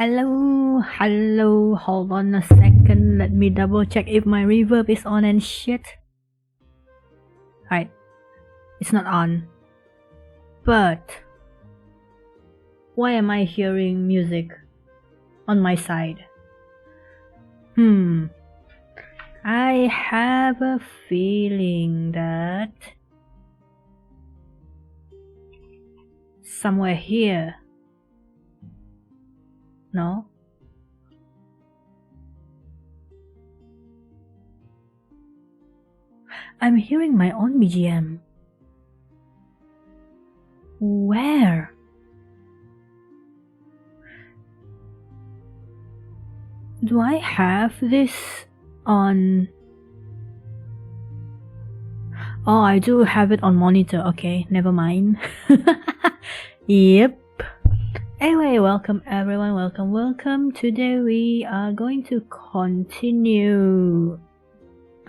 Hello, hold on a second, let me double check if my reverb is on and shit. Alright, it's not on. But why am I hearing music on my side? I have a feeling that somewhere here. No? I'm hearing my own BGM. Where? Do I have this on? Oh, I do have it on monitor. Okay, never mind. Yep. Anyway, welcome everyone, welcome. Today we are going to continue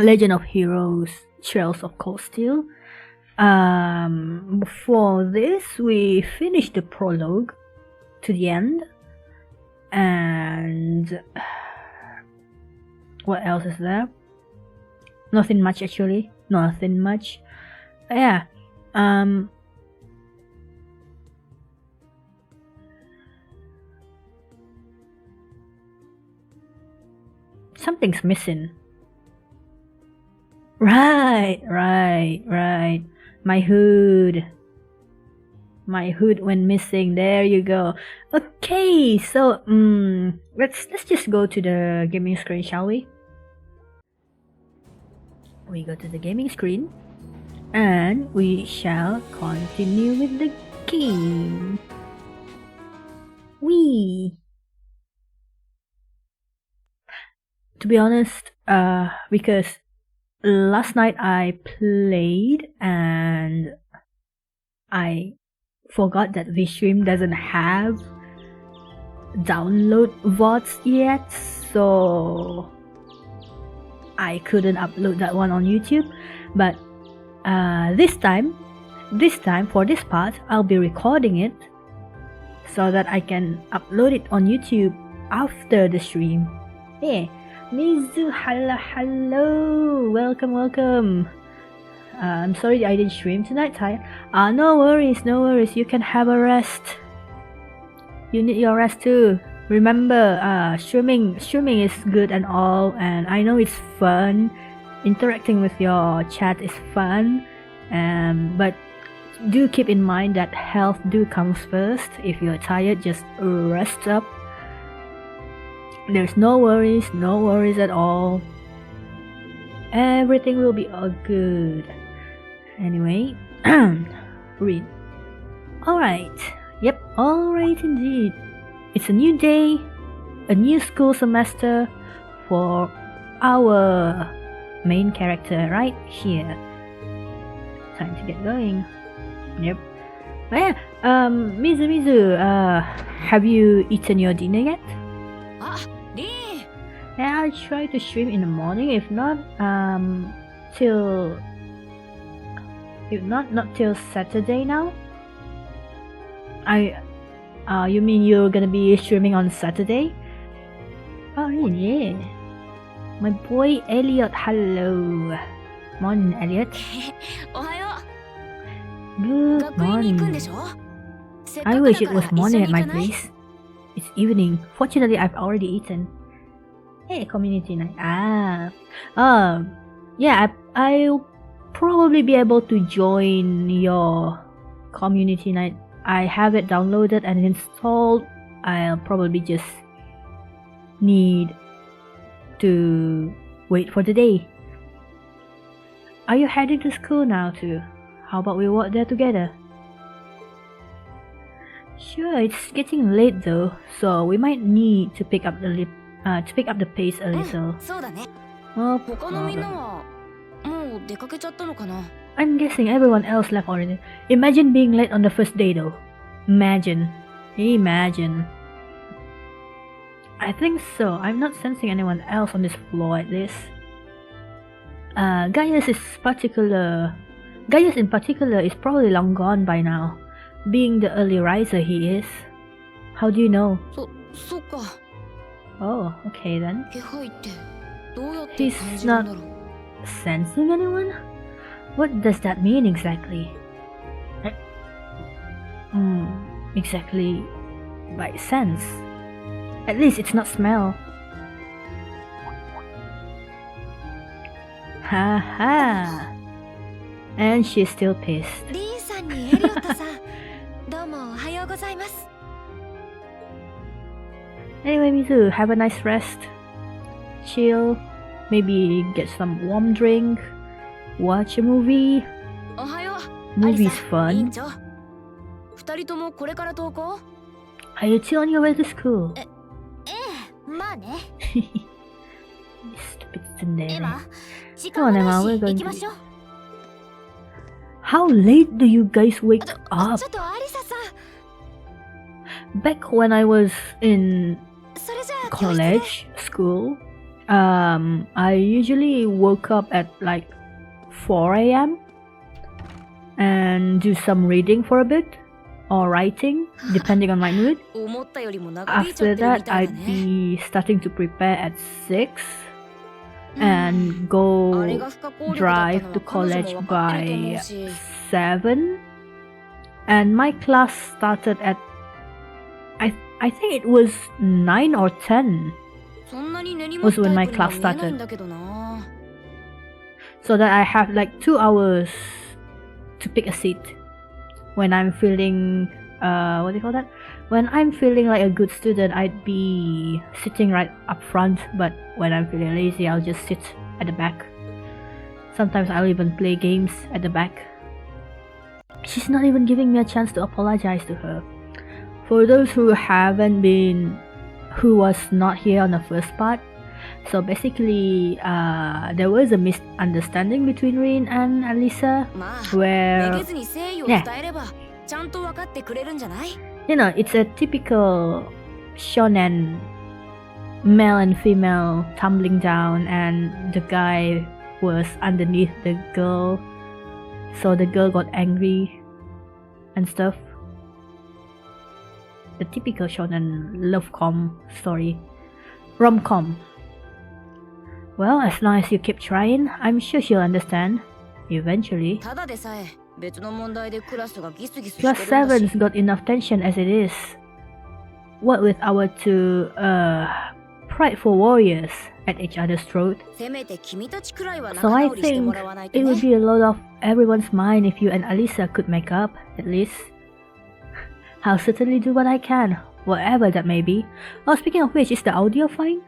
Legend of Heroes, Trails of Cold Steel. Before this, we finished the prologue to the end. And what else is there? Nothing much actually. Nothing much. Yeah. Something's missing. Right. My hood went missing. There you go. Okay, so let's just go to the gaming screen, shall we? We go to the gaming screen and we shall continue with the game. To be honest, because last night I played and I forgot that this stream doesn't have download VODs yet, so I couldn't upload that one on YouTube. But this time for this part, I'll be recording it so that I can upload it on YouTube after the stream. Yeah, Mizu, hello, welcome. I'm sorry I didn't stream tonight, Ty. No worries, you can have a rest. You need your rest too. Remember, streaming is good and all, and I know it's fun. Interacting with your chat is fun, but do keep in mind that health do comes first. If you're tired, just rest up. There's no worries at all. Everything will be all good. Anyway, read. Alright. Yep, alright indeed. It's a new day, a new school semester for our main character right here. Time to get going. Yep. But yeah, Mizu, have you eaten your dinner yet? Yeah, I'll try to stream in the morning. If not, not till Saturday now. You mean you're gonna be streaming on Saturday? Oh yeah. My boy Elliot, hello. Morning, Elliot. Good morning. I wish it was morning at my place. It's evening. Fortunately, I've already eaten. Hey, community night. Yeah, I'll probably be able to join your community night. I have it downloaded and installed. I'll probably just need to wait for the day. Are you heading to school now too? How about we walk there together? Sure, it's getting late though, so we might need to pick up the pace a little. No problem. I'm guessing everyone else left already. Imagine being late on the first day though. Imagine. I think so. I'm not sensing anyone else on this floor at least. Gaius in particular is probably long gone by now, being the early riser he is. How do you know? そっか。 Oh, okay then. 気配ってどうやって感 He's じるん not だろう。 sensing anyone? What does that mean exactly? Exactly by sense. At least it's not smell. Haha. And she's still pissed. リンさんにエリオットさん、どうもおはようございます。 Anyway, me too. Have a nice rest. Chill. Maybe get some warm drink. Watch a movie. おはよう。 Movie's アリさん、委員 fun. 長。二人ともこれから登校？ Are you still on your way to school? ええ、まあね。 Stupid tsundere. エマ、時 Come 間 on, が Emma. ない We're し、行 going きましょう。 How late do you guys wake up? ちょっとアリサさん、 Back when I was in それじゃあ教室で。 college school, I usually woke up at like 4 a.m. and do some reading for a bit or writing, depending on my mood. 思ったよりも長引いちゃ After ってるみ that, たいだ I'd ね。 be starting to prepare at 6 and go あれが不可抗力だった drive の to は彼女 college も分かってると思 by うし。 7. And my class started at I think it was 9 or 10. そんなに根に Was 持 when った my タイプには class 見えない started. んだけどな。 So that I have like 2 hours to pick a seat when I'm feeling what do you call that? When I'm feeling like a good student, I'd be sitting right up front, but when I'm feeling lazy, I'll just sit at the back. Sometimes I'll even play games at the back. She's not even giving me a chance to apologize to her. For those who was not here on the first part, so basically, there was a misunderstanding between Rin and Alisa, まあ、め where げずに誠意を伝えれば、ちゃんと分かってくれるんじゃない？ you know, it's a typical shonen male and female tumbling down, and the guy was underneath the girl, so the girl got angry and stuff. The typical shonen love-com story. Rom-com. Well, as long as you keep trying, I'm sure she'll understand. Eventually. ただでさえ別の問題でクラスがギスギスして Class るんだし。 7's got enough tension as it is. What with our two, prideful warriors at each other's throat. せめて君たちくらいは So 仲 I 直りしても think らわないと it would ね。 be a lot of everyone's mind if you and Alisa could make up, at least. I'll certainly do what I can, whatever that may be. Oh, speaking of which, is the audio fine?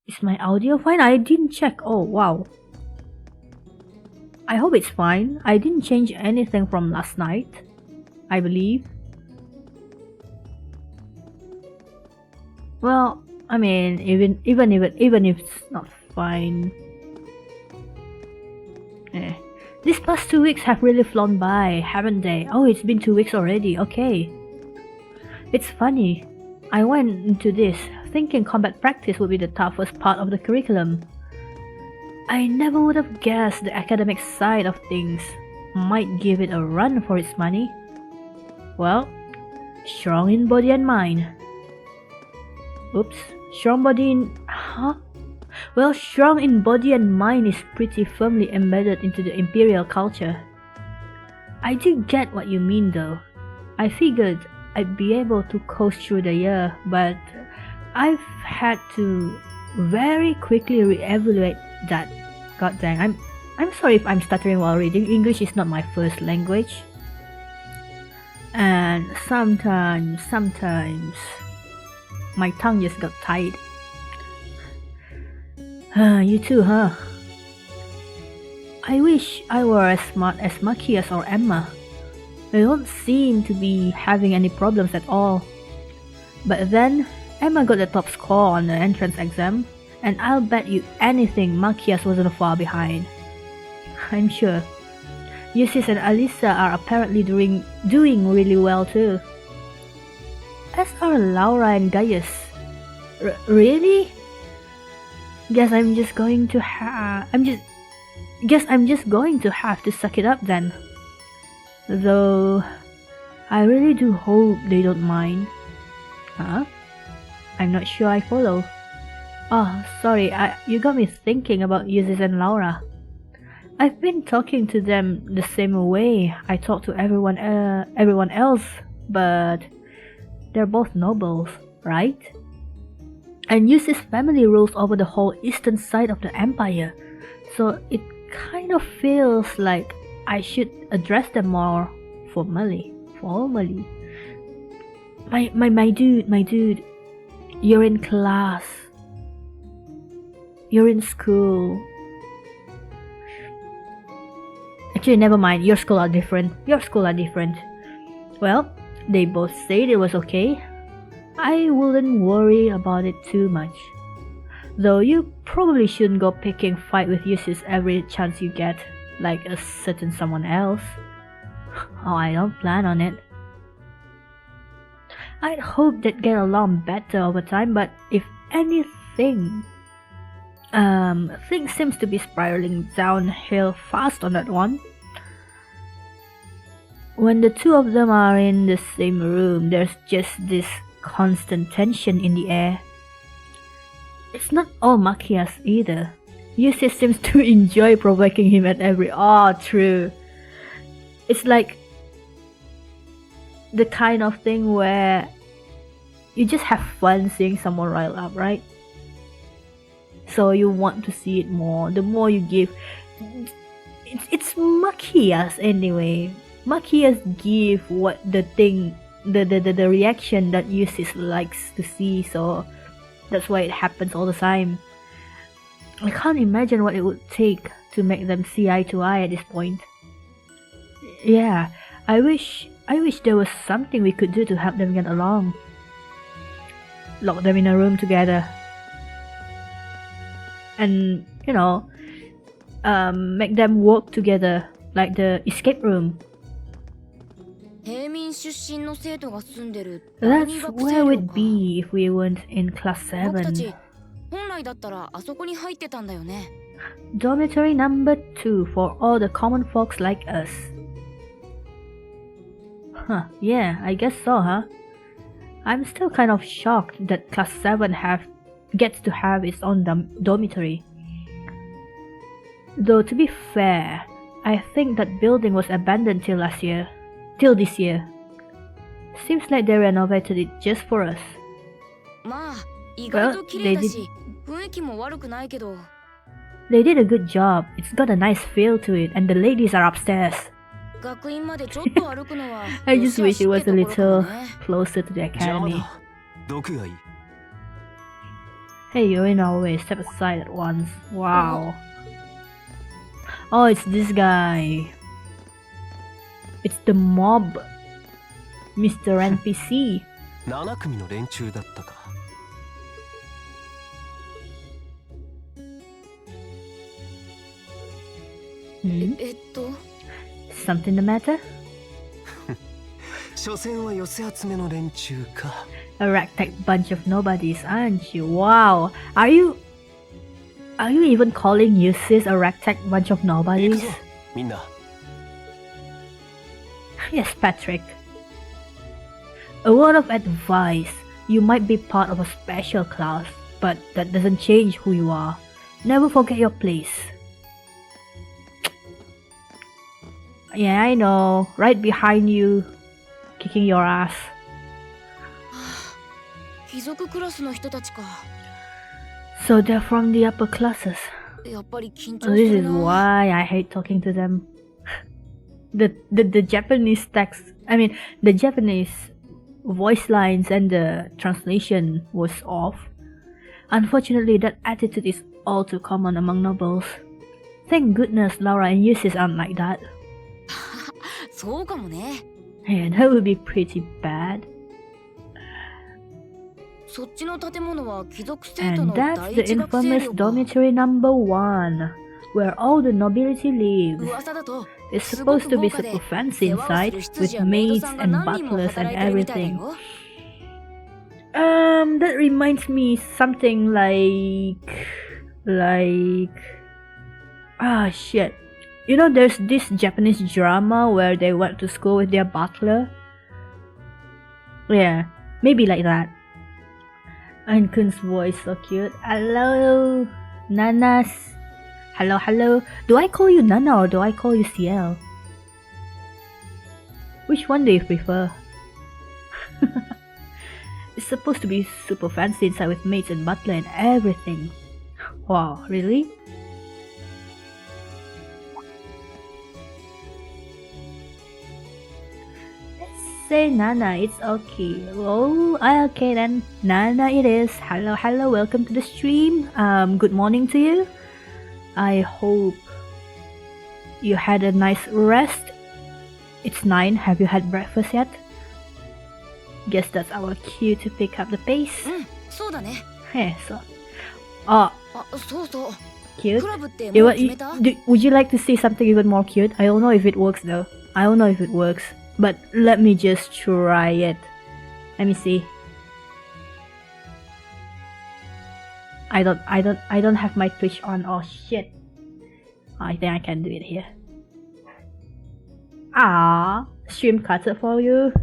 Is my audio fine? I didn't check. Oh, wow. I hope it's fine. I didn't change anything from last night, I believe. Well, I mean, even if it's not fine. These past 2 weeks have really flown by, haven't they? Oh, it's been 2 weeks already. Okay. It's funny. I went into this thinking combat practice would be the toughest part of the curriculum. I never would have guessed the academic side of things might give it a run for its money. Well, strong in body and mind. Oops. Strong body in... Huh? Well, strong in body and mind is pretty firmly embedded into the imperial culture. I do get what you mean though. I figured I'd be able to coast through the year, but I've had to very quickly re-evaluate that. God dang, I'm sorry if I'm stuttering while reading. English is not my first language. And sometimes my tongue just got tied. You too, huh? I wish I were as smart as Machias or Emma. They don't seem to be having any problems at all. But then, Emma got the top score on the entrance exam, and I'll bet you anything Machias wasn't far behind. I'm sure. Ulysses and Alisa are apparently doing really well too. As are Laura and Gaius. Really? Guess I'm just going to have to suck it up then. Though I really do hope they don't mind. Huh? I'm not sure I follow. Oh, sorry, you got me thinking about Ulysses and Laura. I've been talking to them the same way I talk to everyone else, but they're both nobles, right? And Ulysses' family rules over the whole eastern side of the empire, so it kind of feels like I should address them more formally. My dude, you're in class. You're in school. Actually, never mind. Your school are different. Well, they both said it was okay. I wouldn't worry about it too much. Though you probably shouldn't go picking fight with Ulysses every chance you get, like a certain someone else. Oh, I don't plan on it. I'd hope they'd get along better over time, but if anything, things seems to be spiraling downhill fast on that one. When the two of them are in the same room, there's just this constant tension in the air. It's not all Machias either. Ulysses seems to enjoy provoking him at every... Oh, true. It's like the kind of thing where you just have fun seeing someone rile up, right? So you want to see it more. The more you give, it's Machias anyway. Machias give what the reaction that Ulysses likes to see, so that's why it happens all the time. I can't imagine what it would take to make them see eye to eye at this point. Yeah, I wish there was something we could do to help them get along. Lock them in a room together. And, make them work together, like the escape room. That's where we'd be if we weren't in class 7. Dormitory number 2 for all the common folks like us. Huh, yeah, I guess so, huh? I'm still kind of shocked that class 7 gets to have its own dormitory. Though to be fair, I think that building was abandoned till this year. Seems like they renovated it just for us. Well, they did a good job. It's got a nice feel to it, and the ladies are upstairs. I just wish it was a little closer to the academy. Hey, you're in our way. Step aside at once. Wow. Oh, it's this guy. It's the mob. Mr. NPC. Something the matter? A ragtag bunch of nobodies, aren't you? Wow. Are you even calling Ulysses a ragtag bunch of nobodies? Yes, Patrick. A word of advice. You might be part of a special class, but that doesn't change who you are. Never forget your place. Yeah, I know. Right behind you. Kicking your ass. So they're from the upper classes. This is why I hate talking to them. The Japanese text, the Japanese voice lines and the translation was off. Unfortunately, that attitude is all too common among nobles. Thank goodness Laura and Ulysses aren't like that. Yeah, that would be pretty bad. And that's the infamous dormitory number 1, where all the nobility lives. It's supposed to be super fancy inside, with maids and butlers and everything. That reminds me something shit. There's this Japanese drama where they went to school with their butler. Yeah, maybe like that. And Kun's voice so cute. Hello, Nanas. Hello, hello. Do I call you Nana or do I call you CL? Which one do you prefer? It's supposed to be super fancy inside with maids and butler and everything. Wow, really? Say Nana, it's okay. Oh, okay then. Nana it is. Hello, hello, welcome to the stream. Good morning to you. I hope you had a nice rest. It's 9. Have you had breakfast yet? Guess that's our cue to pick up the pace. そうだね。 Hey, so. Oh, そうそう。 cute. クラブっても You, う wa- 決 you, めた？ would you like to see something even more cute? I don't know if it works though. I don't know if it works. But let me just try it. Let me see. I don't have my Twitch on. Oh shit. I think I can do it here. Stream cuts it for you.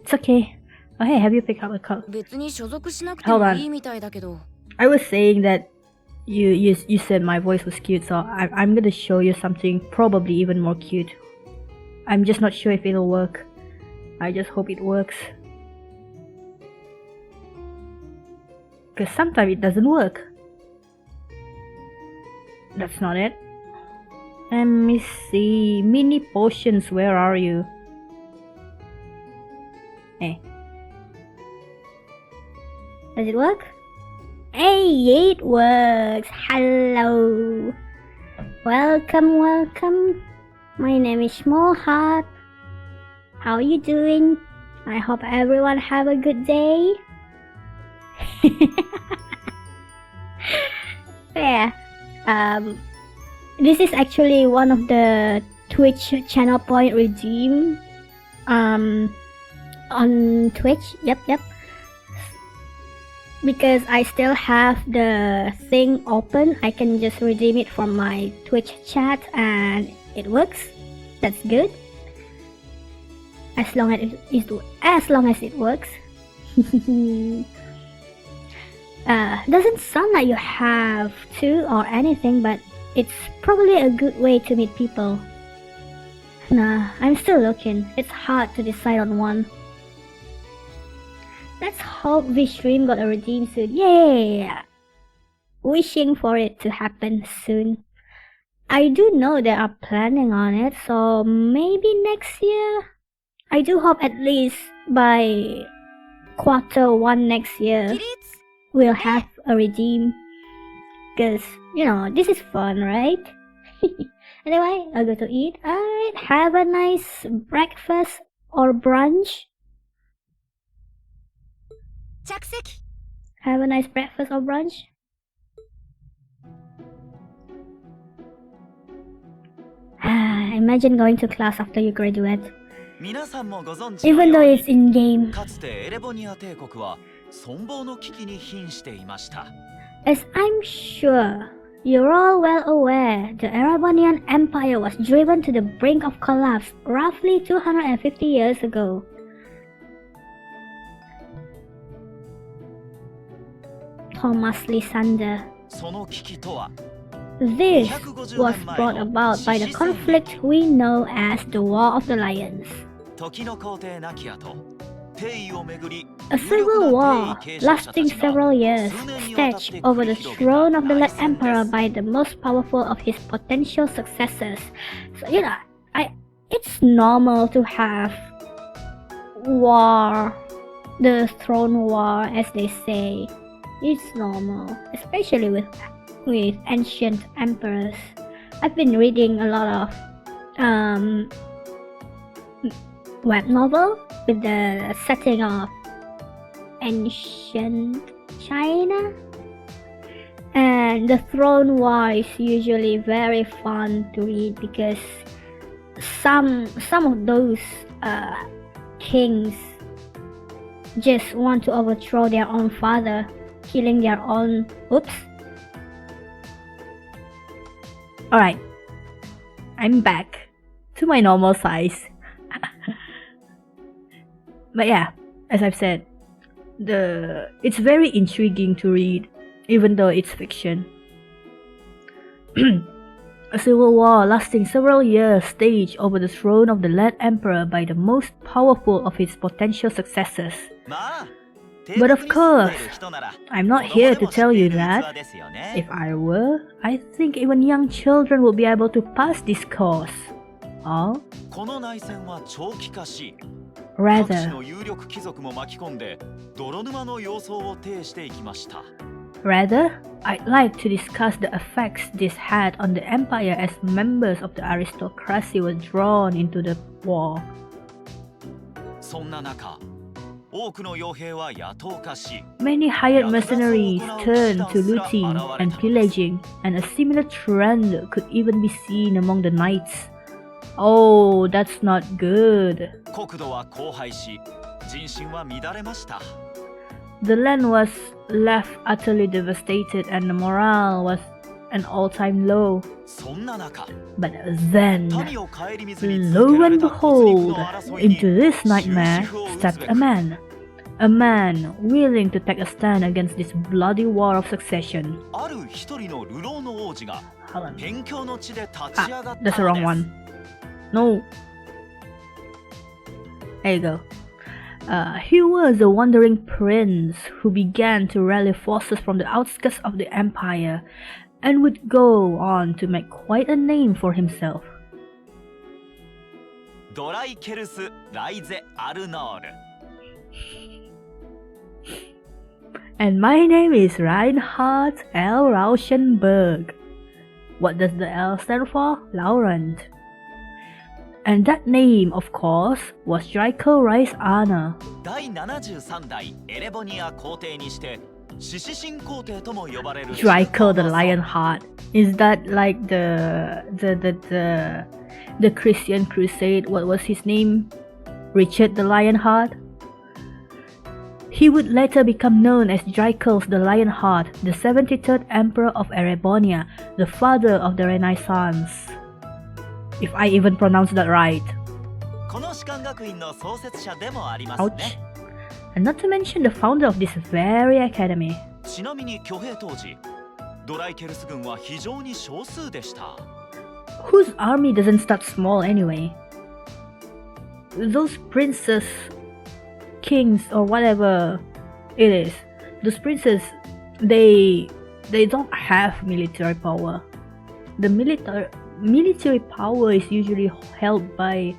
It's okay. Oh hey, have you picked up a call? 別に所属しなくて Hold も on. いいみたいだけど。 I was saying that you said my voice was cute, so I'm gonna show you something probably even more cute. I'm just not sure if it'll work. I just hope it works. Because sometimes it doesn't work. That's not it. Let me see. Mini potions, where are you? Hey. Does it work? Hey, it works! Hello! Welcome, welcome. My name is Smallheart. How are you doing? I hope everyone have a good day. Yeah. This is actually one of the Twitch channel point redeem. On Twitch. Yep. Because I still have the thing open, I can just redeem it from my Twitch chat and it works. That's good. As long as it works. Doesn't sound like you have to or anything, but it's probably a good way to meet people. Nah, I'm still looking. It's hard to decide on one. Let's hope this stream got a redeem soon. Yeah! Wishing for it to happen soon. I do know they are planning on it, so maybe next year? I do hope at least by Q1 next year we'll have a redeem. Cause, you know, this is fun, right? Anyway, I'll go to eat. Alright, have a nice breakfast or brunch. 着席。 Have a nice breakfast or brunch. Imagine going to class after you graduate. Even though it's in game. As I'm sure you're all well aware, the Erebonian Empire was driven to the brink of collapse roughly 250 years ago. Thomas Lysander. This was brought about by the conflict we know as the War of the Lions. A civil war lasting several years, staged over the throne of the late emperor by the most powerful of his potential successors. So, you know, it's normal to have war, the throne war, as they say. It's normal, especially with ancient emperors. I've been reading a lot of web novel with the setting of ancient China, and the throne war is usually very fun to read because some of those kings just want to overthrow their own father, killing their own. Oops. Alright, I'm back to my normal size. But yeah, as I've said, it's very intriguing to read, even though it's fiction. A civil war lasting several years staged over the throne of the late emperor by the most powerful of his potential successors. But of course, I'm not here to tell you that. If I were, I think even young children would be able to pass this course. Or rather, I'd like to discuss the effects this had on the empire as members of the aristocracy were drawn into the war. Many hired mercenaries turned to looting and pillaging, and a similar trend could even be seen among the knights. Oh, that's not good. The land was left utterly devastated and the morale was an all-time low. But then, lo and behold, into this nightmare stepped a man. A man willing to take a stand against this bloody war of succession. Hold on. That's the wrong one. No. There you go. He was a wandering prince who began to rally forces from the outskirts of the empire and would go on to make quite a name for himself. And my name is Reinhardt L. Rauschenberg. What does the L stand for? Laurent. And that name, of course, was Draco Rice Anna. Draco the Lionheart. Is that like the Christian crusade? What was his name? Richard the Lionheart? He would later become known as Draco the Lionheart, the 73rd Emperor of Erebonia, the father of the Renaissance. If I even pronounced that right. Ouch. And not to mention the founder of this very academy. Whose army doesn't start small anyway? Those princes, kings, or whatever it is, those princes, they don't have military power. The military power is usually held by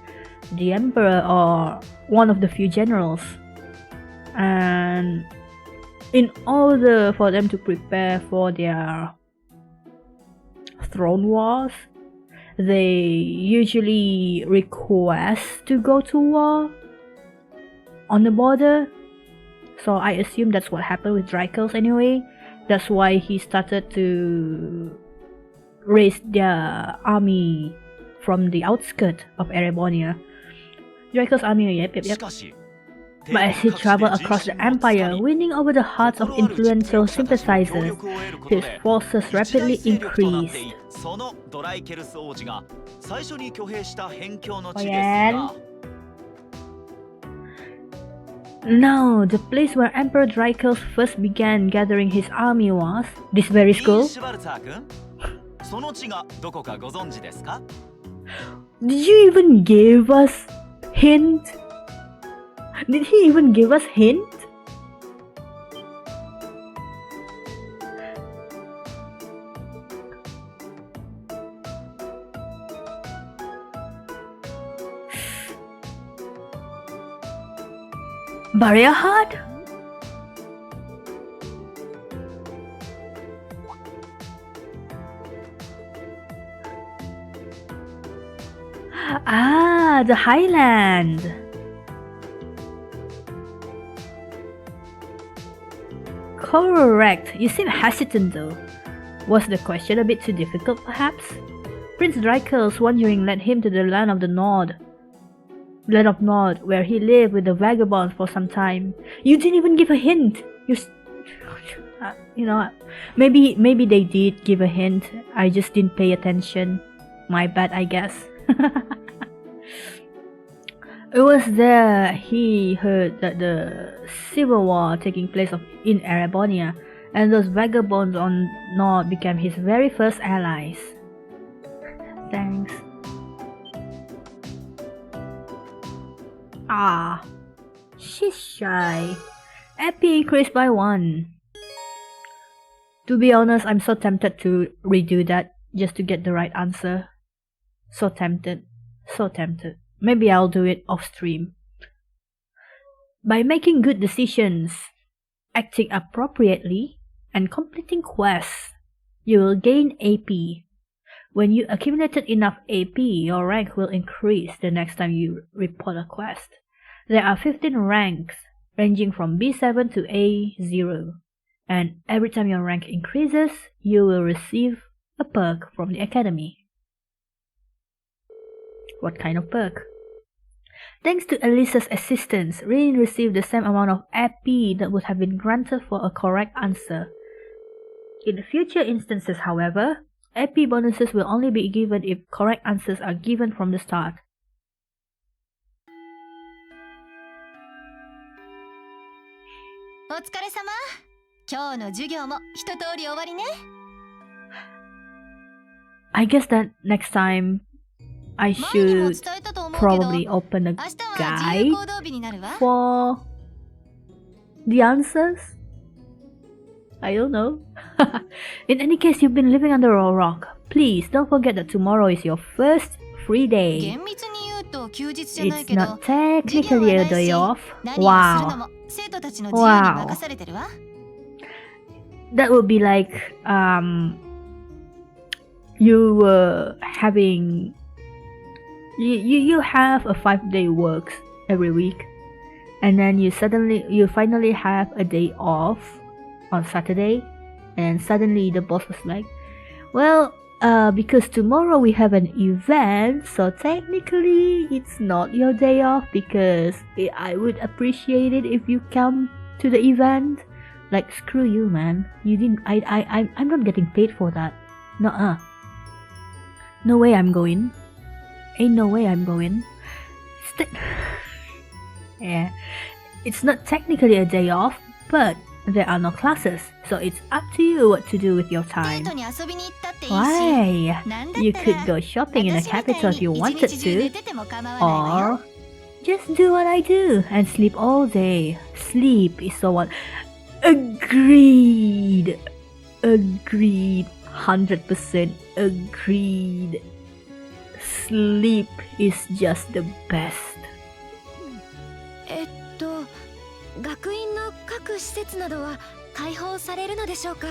the emperor or one of the few generals. And in order for them to prepare for their throne wars, they usually request to go to war on the border. So I assume that's what happened with Dracos anyway. That's why he started to raise their army from the outskirts of Erebonia. Draco's army, yep. But as he traveled across the empire, winning over the hearts of influential sympathizers, his forces rapidly increased. Now, the place where Emperor Dracos first began gathering his army was this very school. Did you even give us hint? Did he even give us hint? Barrier Heart? Ah, the Highland. Correct. You seem hesitant though. Was the question a bit too difficult perhaps? Prince Dracos wandering led him to the land of Nod, where he lived with the vagabonds for some time. You didn't even give a hint. You know, maybe they did give a hint. I just didn't pay attention. My bad, I guess. It was there he heard that the civil war taking place in Arabonia, and those vagabonds on North became his very first allies. Thanks. Ah, she's shy. AP increased by 1. To be honest, I'm so tempted to redo that just to get the right answer. So tempted. So tempted. Maybe I'll do it off stream. By making good decisions, acting appropriately, and completing quests, you will gain AP. When you accumulated enough AP, your rank will increase the next time you report a quest. There are 15 ranks, ranging from B7 to A0, and every time your rank increases, you will receive a perk from the academy. What kind of perk? Thanks to Elisa's assistance, Rin received the same amount of AP that would have been granted for a correct answer. In future instances, however, AP bonuses will only be given if correct answers are given from the start. I guess that next time I should probably open a guide for the answers. I don't know. In any case, you've been living under a rock. Please don't forget that tomorrow is your first free day. It's not technically a day off. Wow. Wow. That would be like you were having you have a 5-day works every week, and then you finally have a day off on Saturday, and suddenly the boss was like, well, because tomorrow we have an event, so technically it's not your day off, because I would appreciate it if you come to the event. Like, screw you, man. You didn't. I'm not getting paid for that. Nuh-uh. No way I'm going. Ain't no way I'm going. Yeah. It's not technically a day off, but there are no classes, so it's up to you what to do with your time. Why? You could go shopping in the capital if you wanted to, or just do what I do and sleep all day. Sleep is so what? Agreed. 100% agreed. Sleep is just the best. 学院の各施設などは開放されるのでしょうか?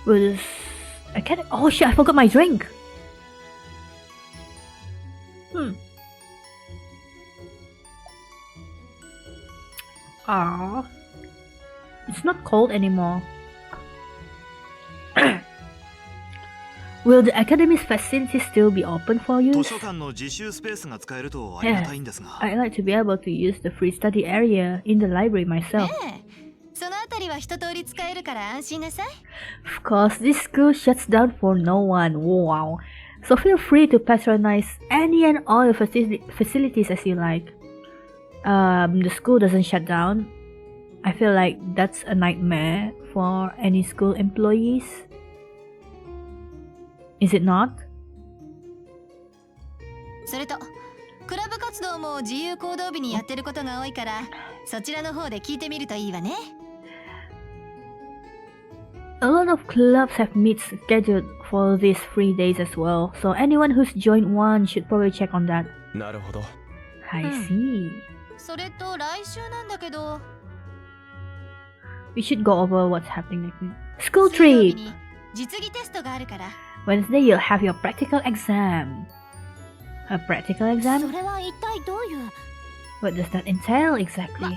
Well, I can't. Oh shit! I forgot my drink. Ah, it's not cold anymore. Will the academy's facilities still be open for use? Yeah, I'd like to be able to use the free study area in the library myself. Of course, this school shuts down for no one. Wow. So feel free to patronize any and all the facilities as you like. The school doesn't shut down. I feel like that's a nightmare for any school employees. Is it not? それとクラブ活動も自由行動日にやってることが多いから、そちらの方で聞いてみるといいわね。A lot of clubs have meets scheduled for these free days as well, so anyone who's joined one should probably check on that. なるほど。I see. それと来週なんだけど。We should go over what's happening next week. School trip! 実技テストがあるから。Wednesday you'll have your practical exam. A practical exam? それは一体どういう What does that entail exactly?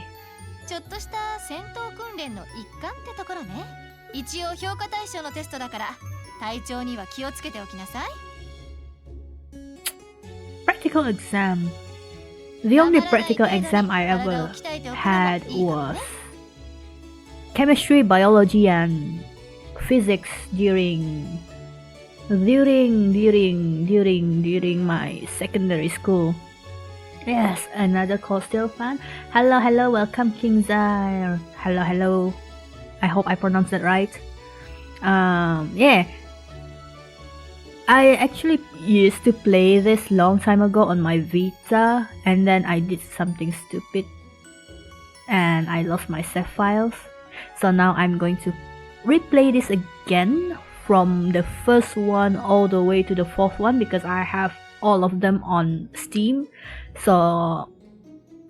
ちょっとした戦闘訓練の一環ってところね。一応評価対象のテストだから体調には気をつけておきなさい。Practical exam. The only practical exam I ever had was chemistry, biology, and physics during my secondary school. Yes, another Coastal fan. Hello, hello, welcome King Zaire. Hello, hello. I hope I pronounced that right. Yeah. I actually used to play this long time ago on my Vita, and then I did something stupid, and I lost my save files. So now I'm going to replay this again from the first one all the way to the fourth one because I have all of them on Steam. So,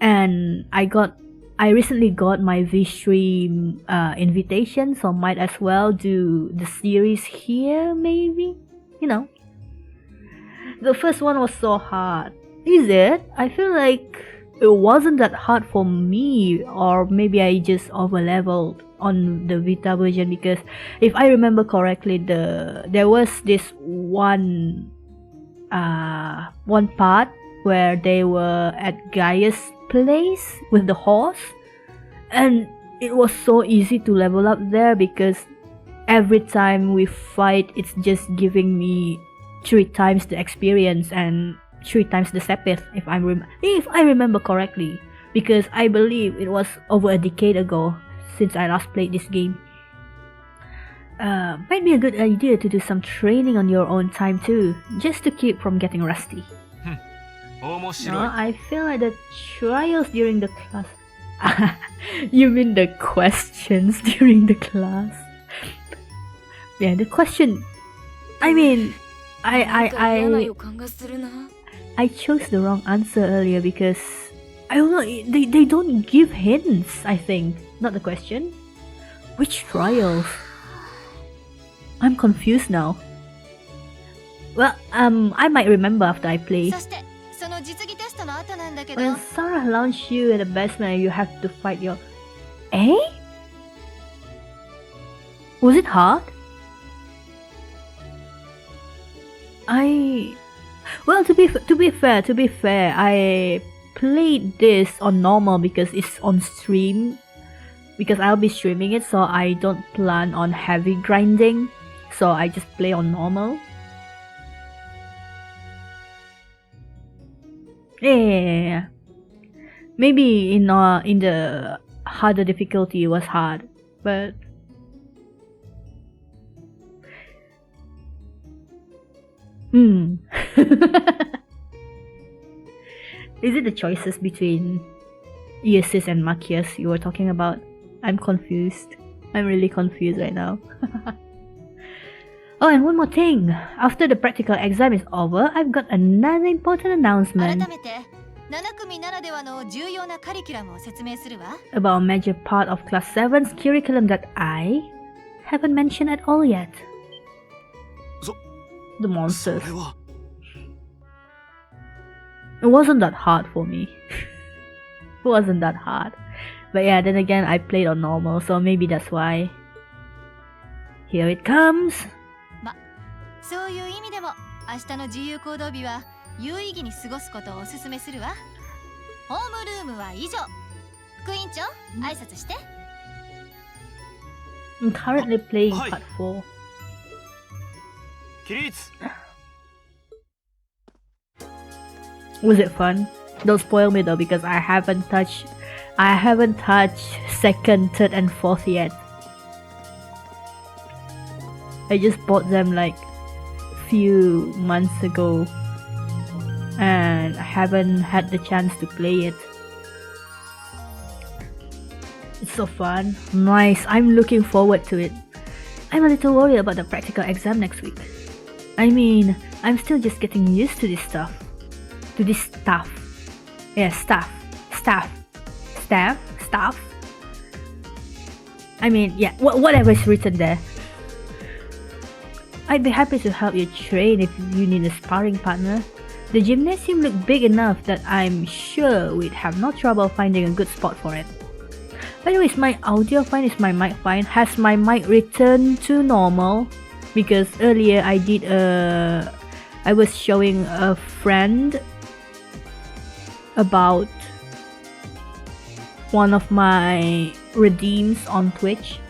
and I recently got my V-Stream invitation, so might as well do the series here, maybe? You know. The first one was so hard. Is it? I feel like it wasn't that hard for me, or maybe I just over-leveled on the Vita version because if I remember correctly, there was this one part where they were at Gaia's place with the horse, and it was so easy to level up there because every time we fight it's just giving me 3 times the experience and 3 times the sepith if I remember correctly, because I believe it was over a decade ago since I last played this game. Might be a good idea to do some training on your own time too, just to keep from getting rusty. No, I feel like the trials during the class. You mean the questions during the class? Yeah, the question. I mean, I chose the wrong answer earlier because I don't know. They don't give hints. I think not the question. Which trials? I'm confused now. Well, I might remember after I play. When Sarah launched you at the basement, you have to fight your. Eh? Was it hard? Well, to be fair, I played this on normal because it's on stream. Because I'll be streaming it, so I don't plan on heavy grinding. So I just play on normal. Yeah. Maybe in the harder difficulty it was hard, but Is it the choices between Iesis and Machias you were talking about? I'm confused. I'm really confused right now. Oh, and one more thing. After the practical exam is over, I've got another important announcement about a major part of Class 7's curriculum that I haven't mentioned at all yet. The monsters. It wasn't that hard for me. It wasn't that hard. But yeah, then again, I played on normal, so maybe that's why. Here it comes. そういう意味でも明日の自由行動日は有意義に過ごすことをおすすめするわ。ホームルームは以上。副委員長、挨拶して。I'm currently playing part 4. 起立。 Was it fun? Don't spoil me though, because I haven't touched second, third, and fourth yet. I just bought them like few months ago, and I haven't had the chance to play it. It's so fun. Nice. I'm looking forward to it. I'm a little worried about the practical exam next week. I mean, I'm still just getting used to this stuff. Yeah, stuff. I mean, yeah, whatever is written there. I'd be happy to help you train if you need a sparring partner. The gymnasium looked big enough that I'm sure we'd have no trouble finding a good spot for it. By the way, is my audio fine? Is my mic fine? Has my mic returned to normal? Because earlier I was showing a friend about one of my redeems on Twitch.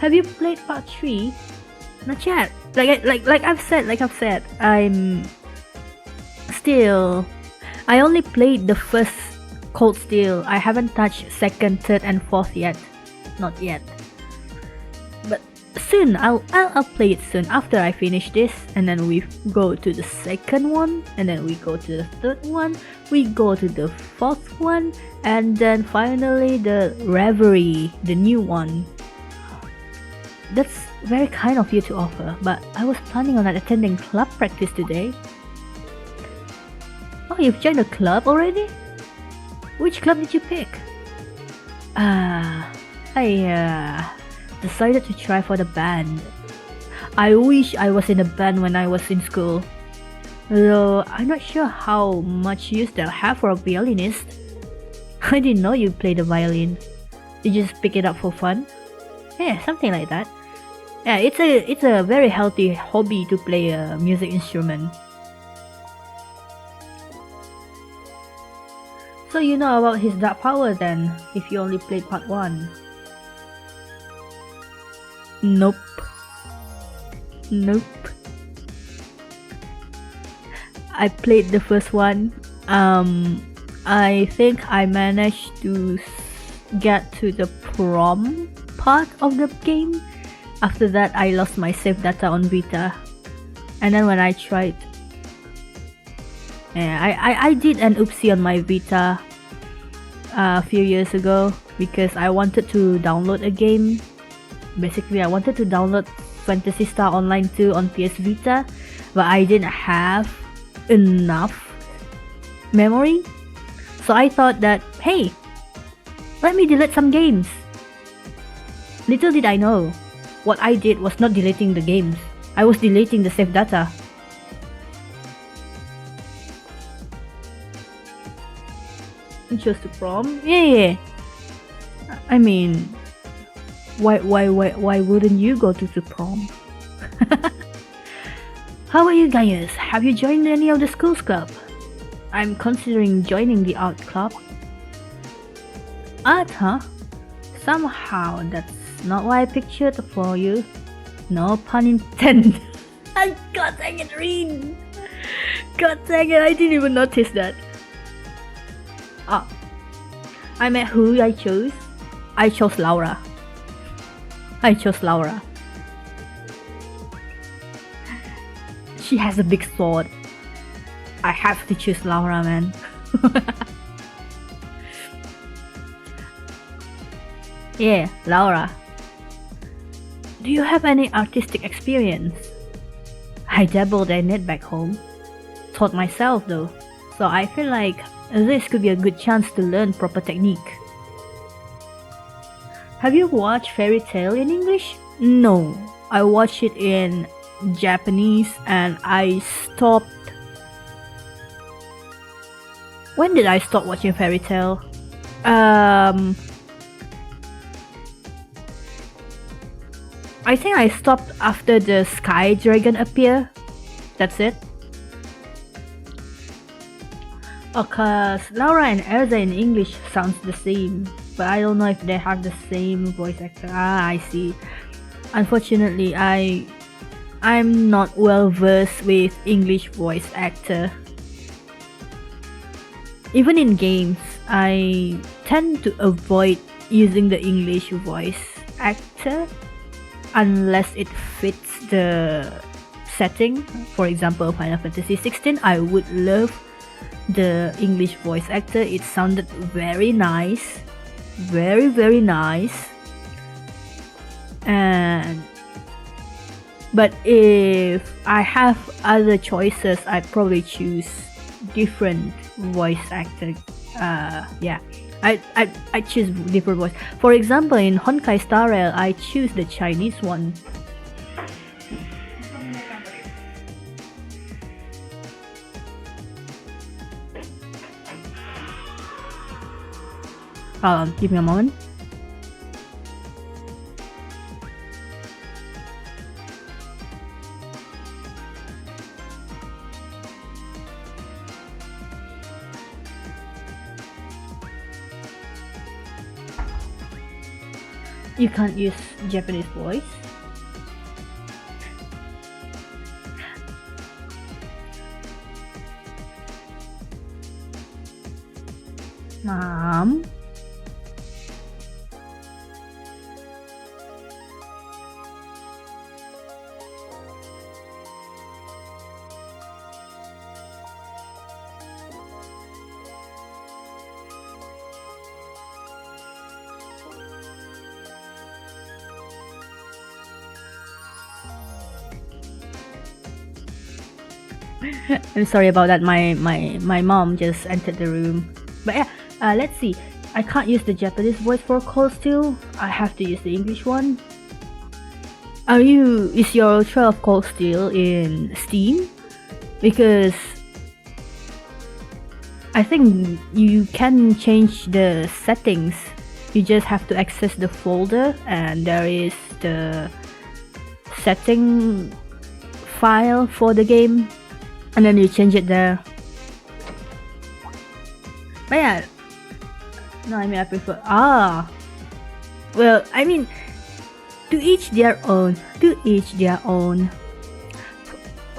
Have you played part 3? Not yet. Like I've said, I'm Steel. I only played the first Cold Steel. I haven't touched second, third, and fourth yet. Not yet. But soon, I'll play it soon after I finish this, and then we go to the second one, and then we go to the third one, we go to the fourth one, and then finally the Reverie, the new one. That's very kind of you to offer, but I was planning on attending club practice today. Oh, you've joined a club already? Which club did you pick? I decided to try for the band. I wish I was in a band when I was in school. Though I'm not sure how much use they'll have for a violinist. I didn't know you played the violin. You just pick it up for fun? Yeah, something like that. Yeah, it's a very healthy hobby to play a music instrument. So you know about his dark power then, if you only played part 1. Nope. I played the first one. I think I managed to get to the prom part of the game. After that, I lost my save data on Vita. And then when I tried... Yeah, I did an oopsie on my Vita a few years ago because I wanted to download a game. Basically, I wanted to download Phantasy Star Online 2 on PS Vita, but I didn't have enough memory. So I thought that, hey, let me delete some games. Little did I know, what I did was not deleting the games. I was deleting the save data. You chose to prom? Yeah. I mean, why wouldn't you go to prom? How about you guys? Have you joined any of the schools club? I'm considering joining the art club. Art, huh? Somehow that's not what I pictured for you. No pun intended. God dang it, Reen! God dang it, I didn't even notice that. Ah, I met who I chose. I chose Laura. She has a big sword. I have to choose Laura, man. Yeah, Laura. Do you have any artistic experience? I dabbled in it back home. Taught myself though, so I feel like this could be a good chance to learn proper technique. Have you watched Fairy Tail in English? No, I watched it in Japanese and I stopped. When did I stop watching Fairy Tail? I think I stopped after the Sky Dragon appear. That's it. Oh, cause Laura and Elsa in English sounds the same, but I don't know if they have the same voice actor. Ah, I see. Unfortunately, I'm not well versed with English voice actor. Even in games, I tend to avoid using the English voice actor unless it fits the setting. For example, Final Fantasy 16, I would love the English voice actor. It sounded very nice, very nice. But if I have other choices, I'd probably choose different voice actor. Yeah, I choose different voice. For example, in Honkai Star Rail, I choose the Chinese one. Give me a moment. You can't use Japanese voice. Mom. I'm sorry about that. My mom just entered the room. But yeah, let's see. I can't use the Japanese voice for Cold Steel. I have to use the English one. Is your Trail of Cold Steel in Steam? Because I think you can change the settings. You just have to access the folder and there is the setting file for the game. And then you change it there. But yeah. No, I mean I prefer well, I mean to each their own. To each their own.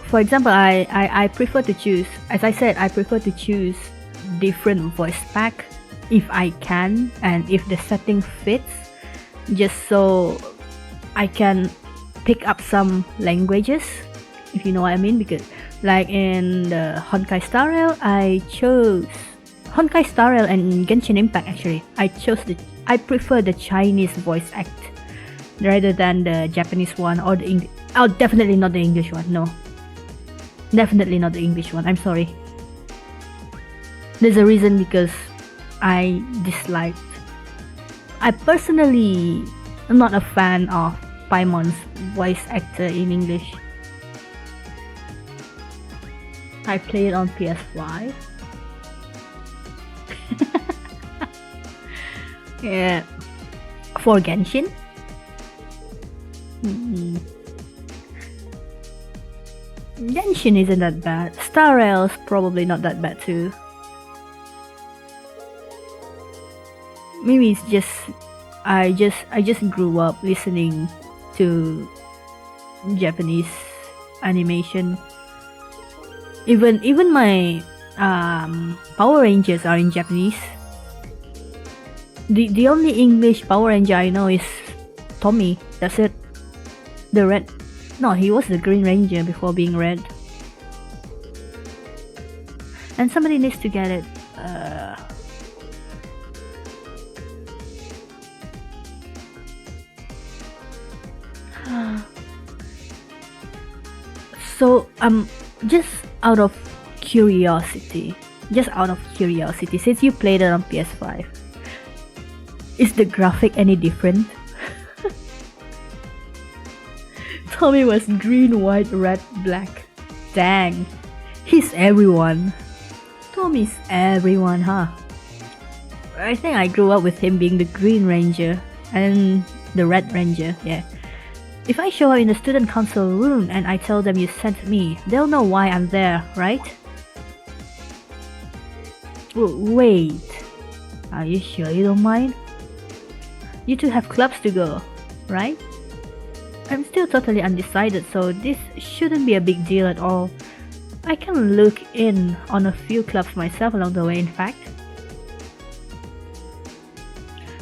For example, I prefer to choose, as I said, I prefer to choose different voice pack if I can and if the setting fits, just so I can pick up some languages, if you know what I mean. Because like in the Honkai Star Rail, I chose Honkai Star Rail and Genshin Impact. Actually, I prefer the Chinese voice act rather than the Japanese one or the definitely not the English one. No, definitely not the English one. I'm sorry. There's a reason, because I personally am not a fan of Paimon's voice actor in English. I play it on PS5. Yeah, for Genshin. Genshin isn't that bad. Star Rail's probably not that bad too. Maybe it's just I just grew up listening to Japanese animation. Even my Power Rangers are in Japanese. The only English Power Ranger I know is Tommy. That's it. The red. No, he was the Green Ranger before being red. And somebody needs to get it. So just out of curiosity, since you played it on PS5, is the graphic any different? Tommy was green, white, red, black. Dang, he's everyone. Tommy's everyone, huh? I think I grew up with him being the Green Ranger and the Red Ranger, yeah. If I show up in the student council room and I tell them you sent me, they'll know why I'm there, right? Wait, are you sure you don't mind? You two have clubs to go, right? I'm still totally undecided, so this shouldn't be a big deal at all. I can look in on a few clubs myself along the way, in fact.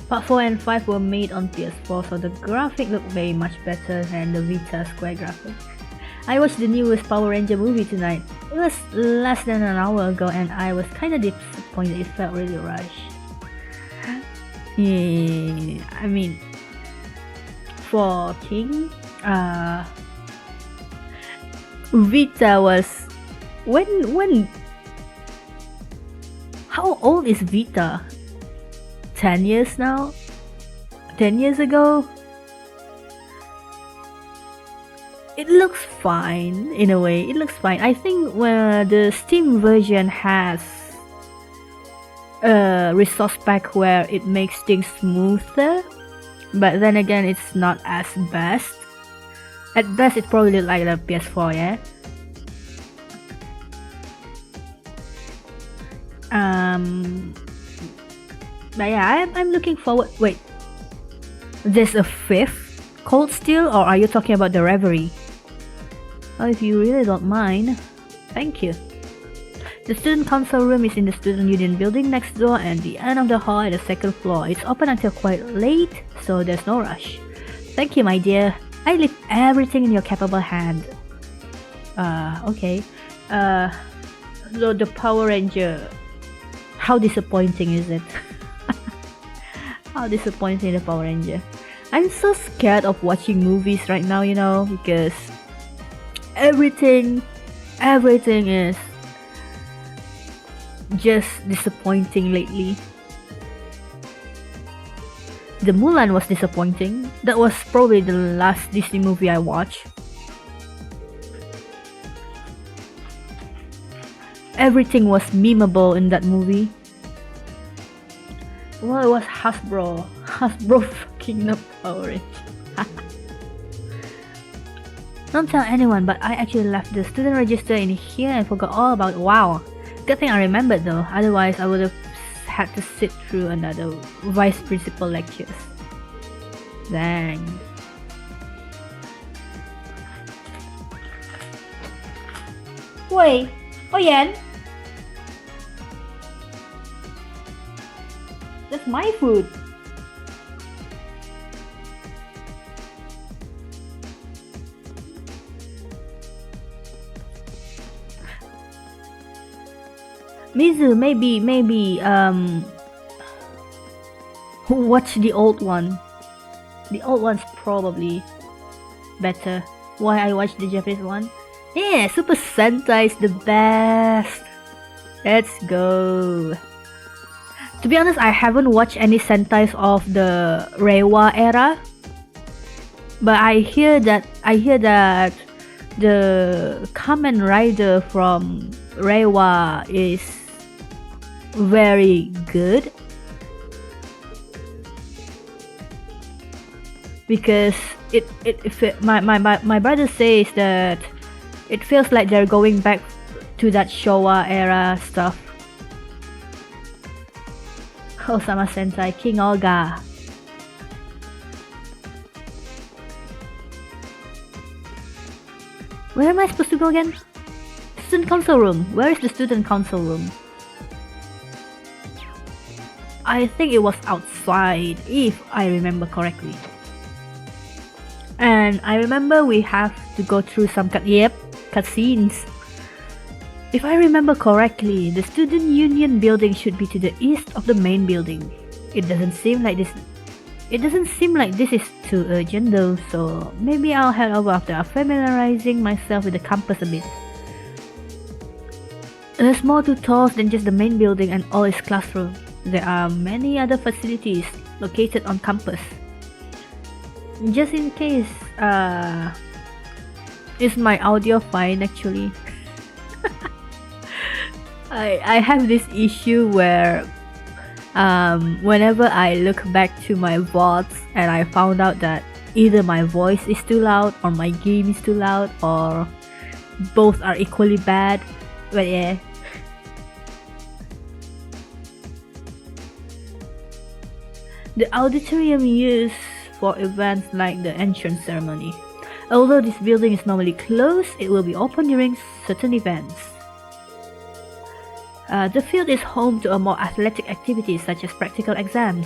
Part 4 and 5 were made on PS4, so the graphic looked way much better than the Vita Square graphic. I watched the newest Power Ranger movie tonight. It was less than an hour ago and I was kinda disappointed. It felt really rushed. Yeah, I mean, for King, Vita was... When... How old is Vita? 10 years now? 10 years ago? It looks fine, in a way. It looks fine. I think the Steam version has a resource pack where it makes things smoother. But then again, it's not as best. At best, it probably looks like the PS4, yeah? But yeah, I'm looking forward. Wait, there's a 5th Cold Steel, or are you talking about the Reverie? Oh, if you really don't mind, thank you. The student council room is in the student union building next door and the end of the hall at the second floor. It's open until quite late, so there's no rush. Thank you, my dear. I leave everything in your capable hand. Okay. So the Power Ranger. How disappointing is it? How disappointing the Power Ranger. I'm so scared of watching movies right now, you know, because everything is just disappointing lately. The Mulan was disappointing. That was probably the last Disney movie I watched. Everything was memeable in that movie. Well, it was Hasbro. Hasbro fucking the Power Rangers. Don't tell anyone, but I actually left the student register in here and forgot all about it. Wow. Good thing I remembered though, otherwise I would have had to sit through another vice principal lectures. Dang. Wait, Yan? That's my food. Mizu, maybe, watch the old one. The old one's probably better. Why I watch the Japanese one? Yeah, Super Sentai is the best. Let's go. To be honest, I haven't watched any Sentais of the Reiwa era, but I hear that the Kamen Rider from Reiwa is very good, because my brother says that it feels like they're going back to that Showa era stuff. Osama Sentai, King Olga. Where am I supposed to go again? Student council room. Where is the student council room? I think it was outside, if I remember correctly. And I remember we have to go through some cutscenes. If I remember correctly, the student union building should be to the east of the main building. It doesn't seem like this is too urgent though, so maybe I'll head over after familiarizing myself with the campus a bit. There's more to tours than just the main building and all its classrooms. There are many other facilities located on campus. Just in case, is my audio fine actually? I have this issue where whenever I look back to my VODs and I found out that either my voice is too loud or my game is too loud or both are equally bad, but yeah. The auditorium used for events like the entrance ceremony. Although this building is normally closed, it will be open during certain events. The field is home to a more athletic activities such as practical exams.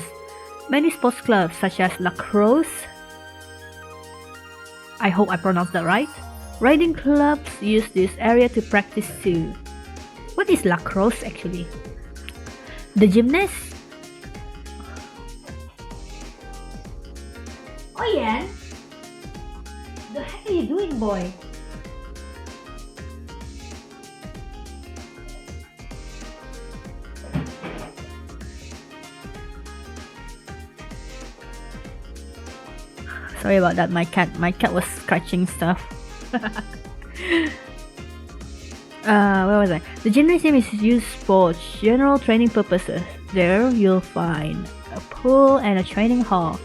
Many sports clubs such as lacrosse, I hope I pronounced that right, riding clubs use this area to practice too. What is lacrosse actually? The gymnast? Oh yeah? The heck are you doing, boy? Sorry about that, my cat was scratching stuff. Where was I? The gymnasium is used for general training purposes. There you'll find a pool and a training hall.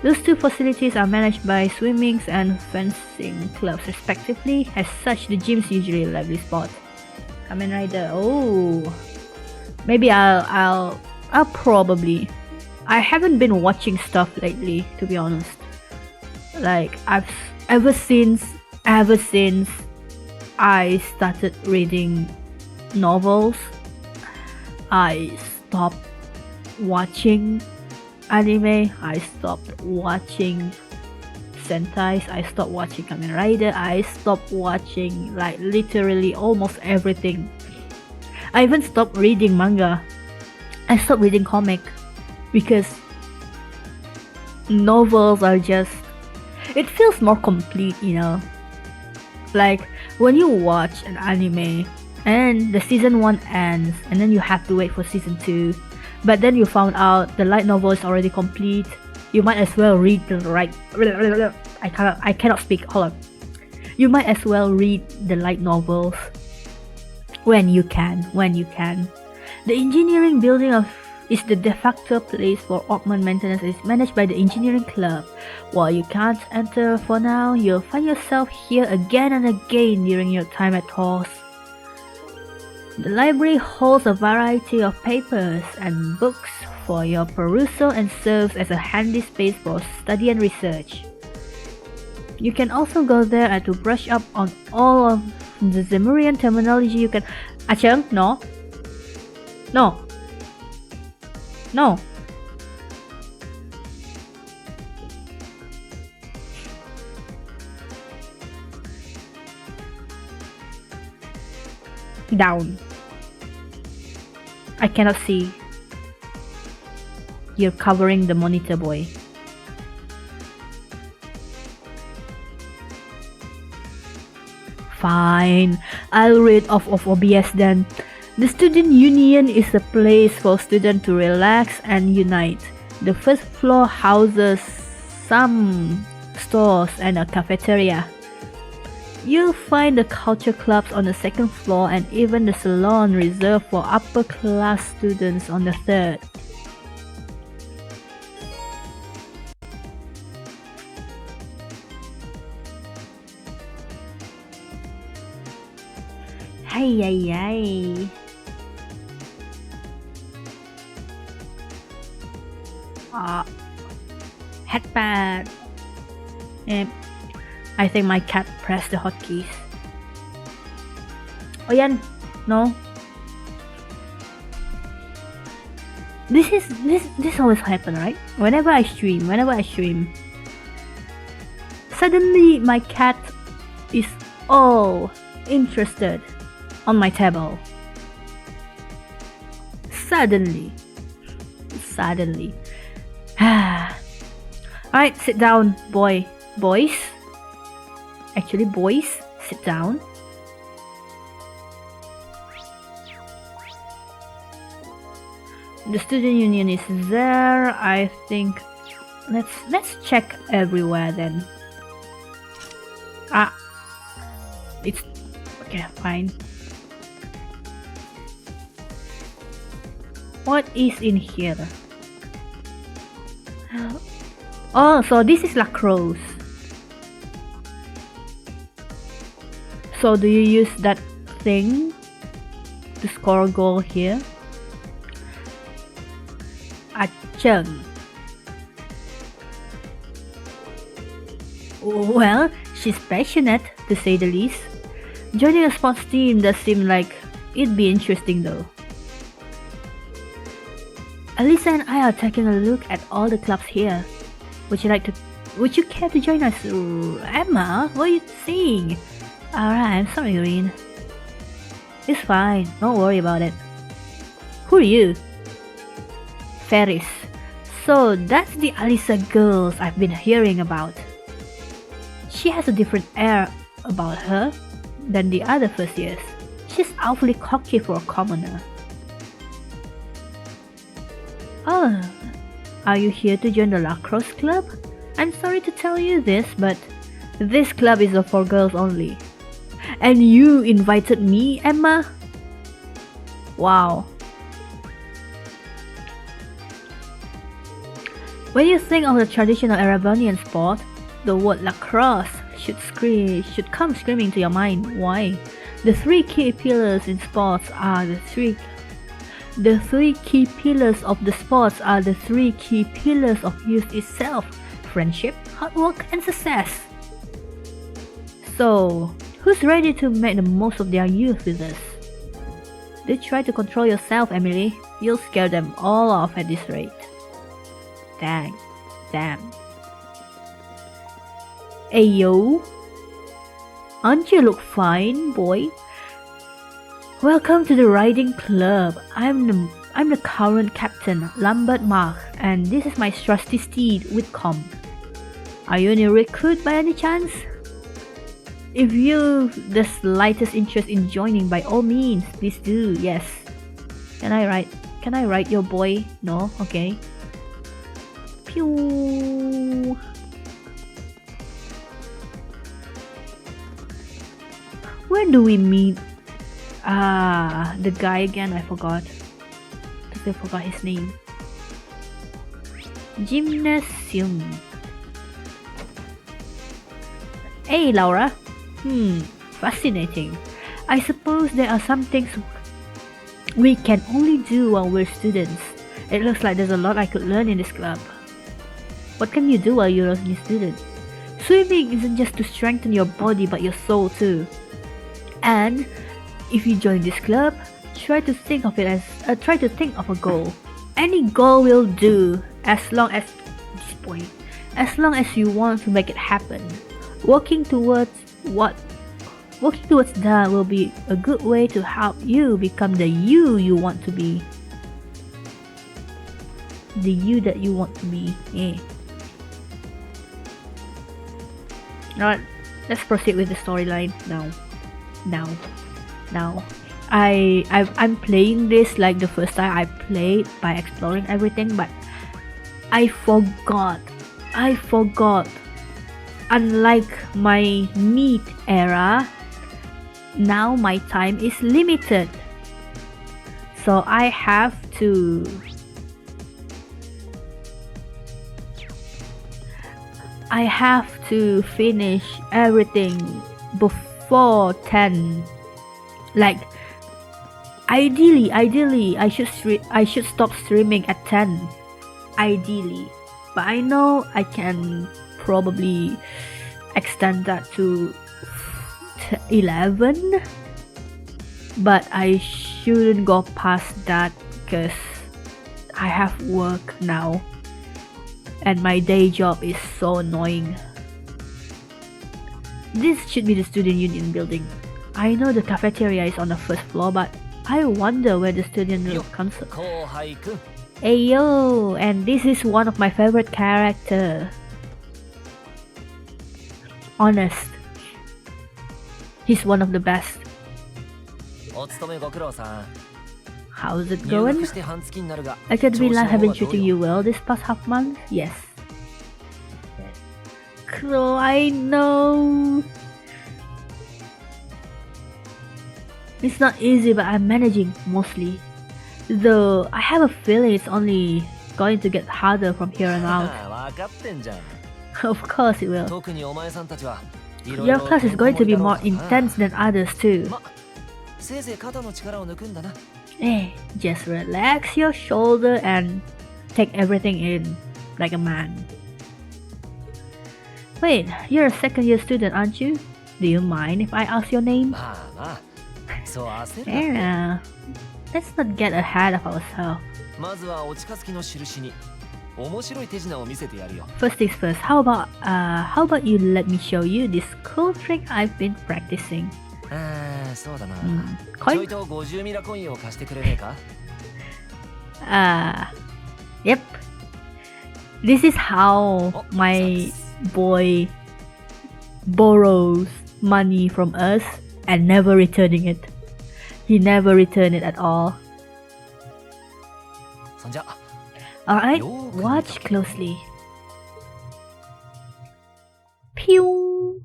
Those two facilities are managed by swimming and fencing clubs respectively. As such, the gym's usually a lively spot. Kamen Rider. Oh, maybe I'll probably. I haven't been watching stuff lately, to be honest. Like I've ever since I started reading novels. I stopped watching anime. I stopped watching Sentais. I stopped watching Kamen Rider. I stopped watching like literally almost everything. I even stopped reading manga. I stopped reading comic because novels are just, it feels more complete, you know. Like when you watch an anime and the season 1 ends and then you have to wait for season 2, but then you found out the light novel is already complete, you might as well read the I cannot speak, hold on. You might as well read the light novels when you can. The engineering building is the de facto place for augment maintenance. It's managed by the engineering club. While you can't enter for now, you'll find yourself here again and again during your time at TOS. The library holds a variety of papers and books for your perusal and serves as a handy space for study and research. You can also go there to brush up on all of the Zemurian terminology. You can... Acheng, no. Down. I cannot see. You're covering the monitor, boy. Fine, I'll read off of OBS then. The student union is a place for students to relax and unite. The first floor houses some stores and a cafeteria. You'll find the culture clubs on the second floor and even the salon reserved for upper class students on the third. Hey. Headpad. I think my cat pressed the hotkeys. Oh yan, no. This always happens, right? Whenever I stream, suddenly my cat is all interested on my table. Suddenly. Alright, sit down, boys. Actually, boys, sit down. The student union is there. I think let's check everywhere then. It's okay, fine. What is in here? Oh, so this is lacrosse. So do you use that thing to score a goal here? Acheng. Well, she's passionate, to say the least. Joining a sports team does seem like it'd be interesting though. Alisa and I are taking a look at all the clubs here. Would you care to join us? Emma, what are you saying? Alright, I'm sorry, Green. It's fine, don't worry about it. Who are you? Ferris. So that's the Alisa girls I've been hearing about. She has a different air about her than the other first years. She's awfully cocky for a commoner. Oh, are you here to join the lacrosse club? I'm sorry to tell you this, but this club is for girls only. And you invited me, Emma? Wow. When you think of the traditional Erebonian sport, the word lacrosse should come screaming to your mind. Why? The three key pillars in sports are the three key pillars of the sports are the three key pillars of youth itself: friendship, hard work, and success. So, who's ready to make the most of their youth with us? Do try to control yourself, Emily. You'll scare them all off at this rate. Damn. Ayo. Aren't you look fine, boy? Welcome to the riding club. I'm the current captain, Lambert Mark, and this is my trusty steed, Whitcomb. Are you a new recruit by any chance? If you've the slightest interest in joining, by all means, please do. Yes. Can I ride your boy? No? Okay. Pew. Where do we meet? The guy again, I forgot his name. Gymnasium. Hey, Laura. Fascinating. I suppose there are some things we can only do while we're students. It looks like there's a lot I could learn in this club. What can you do while you're a student? Swimming isn't just to strengthen your body but your soul too. And if you join this club, try to think of a goal. Any goal will do, as long as you want to make it happen. Working towards that will be a good way to help you become the you want to be. The you that you want to be. Yeah. Alright, let's proceed with the storyline now. I'm playing this like the first time I played by exploring everything, but I forgot. Unlike my meat era, now my time is limited. So I have to finish everything before 10. Like ideally I should stop streaming at 10. Ideally. But I know I can probably extend that to 11, but I shouldn't go past that because I have work now and my day job is so annoying. This should be the student union building. I know the cafeteria is on the first floor, but I wonder where the student council. Ayo, and this is one of my favorite characters. Honest. He's one of the best. How's it going? Academy life have been treating you well this past half month? Yes. Crow, I know. It's not easy, but I'm managing mostly. Though I have a feeling it's only going to get harder from here on out. Of course it will. Your class is going to be more intense than others too. Hey, just relax your shoulder and take everything in like a man. Wait, you're a second year student, aren't you? Do you mind if I ask your name? Yeah, let's not get ahead of ourselves. First things first, how about you let me show you this cool trick I've been practicing. Coin? Yep. This is how my boy borrows money from us and never returning it. He never returned it at all. Alright, watch closely. Pew!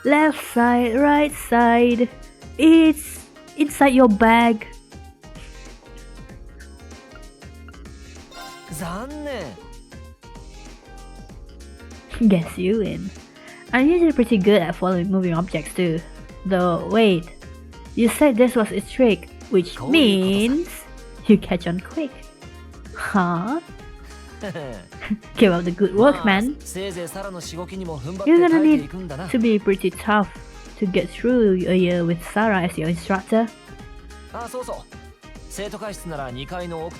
Left side, right side. It's inside your bag. Guess you win. I'm usually pretty good at following moving objects too. Though, wait. You said this was a trick, which means you catch on quick. Huh? Keep up the good work, man. You're gonna need to be pretty tough to get through a year with Sarah as your instructor.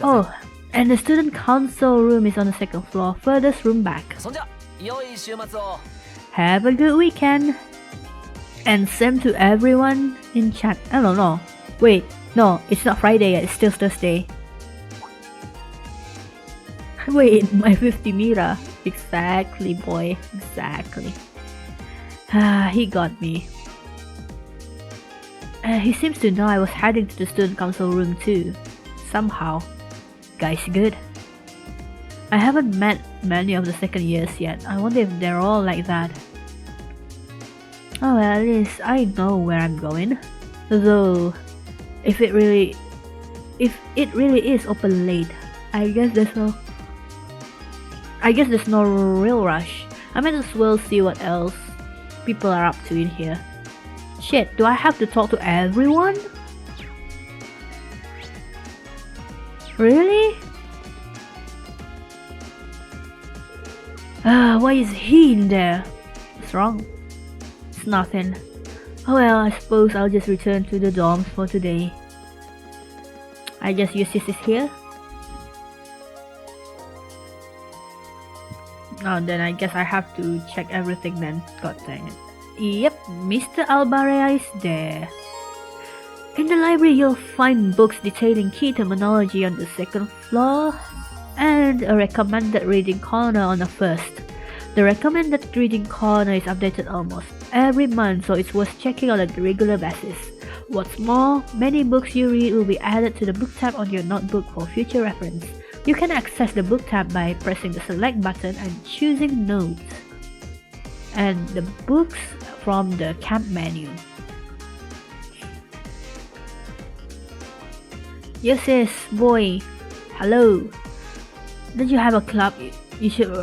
Oh, and the student council room is on the second floor, furthest room back. Have a good weekend. And same to everyone in chat. I don't know. Wait, no, it's not Friday yet, it's still Thursday. Wait, my 50 Mira. Exactly, boy. Exactly. He got me. He seems to know I was heading to the student council room too. Somehow. Guys, good. I haven't met many of the second years yet. I wonder if they're all like that. Oh, well, at least I know where I'm going. Though, if it really is open late, I guess there's no real rush. I might as well see what else people are up to in here. Shit, do I have to talk to everyone? Really? Why is he in there? What's wrong? It's nothing. Oh well, I suppose I'll just return to the dorms for today. I guess your sis is here? Oh, then I guess I have to check everything then. God dang it. Yep, Mr. Albarea is there. In the library, you'll find books detailing key terminology on the second floor and a recommended reading corner on the first. The recommended reading corner is updated almost every month, so it's worth checking on a regular basis. What's more, many books you read will be added to the book tab on your notebook for future reference. You can access the book tab by pressing the select button and choosing notes and the books from the camp menu. Yes, yes, boy. Hello. Don't you have a club you should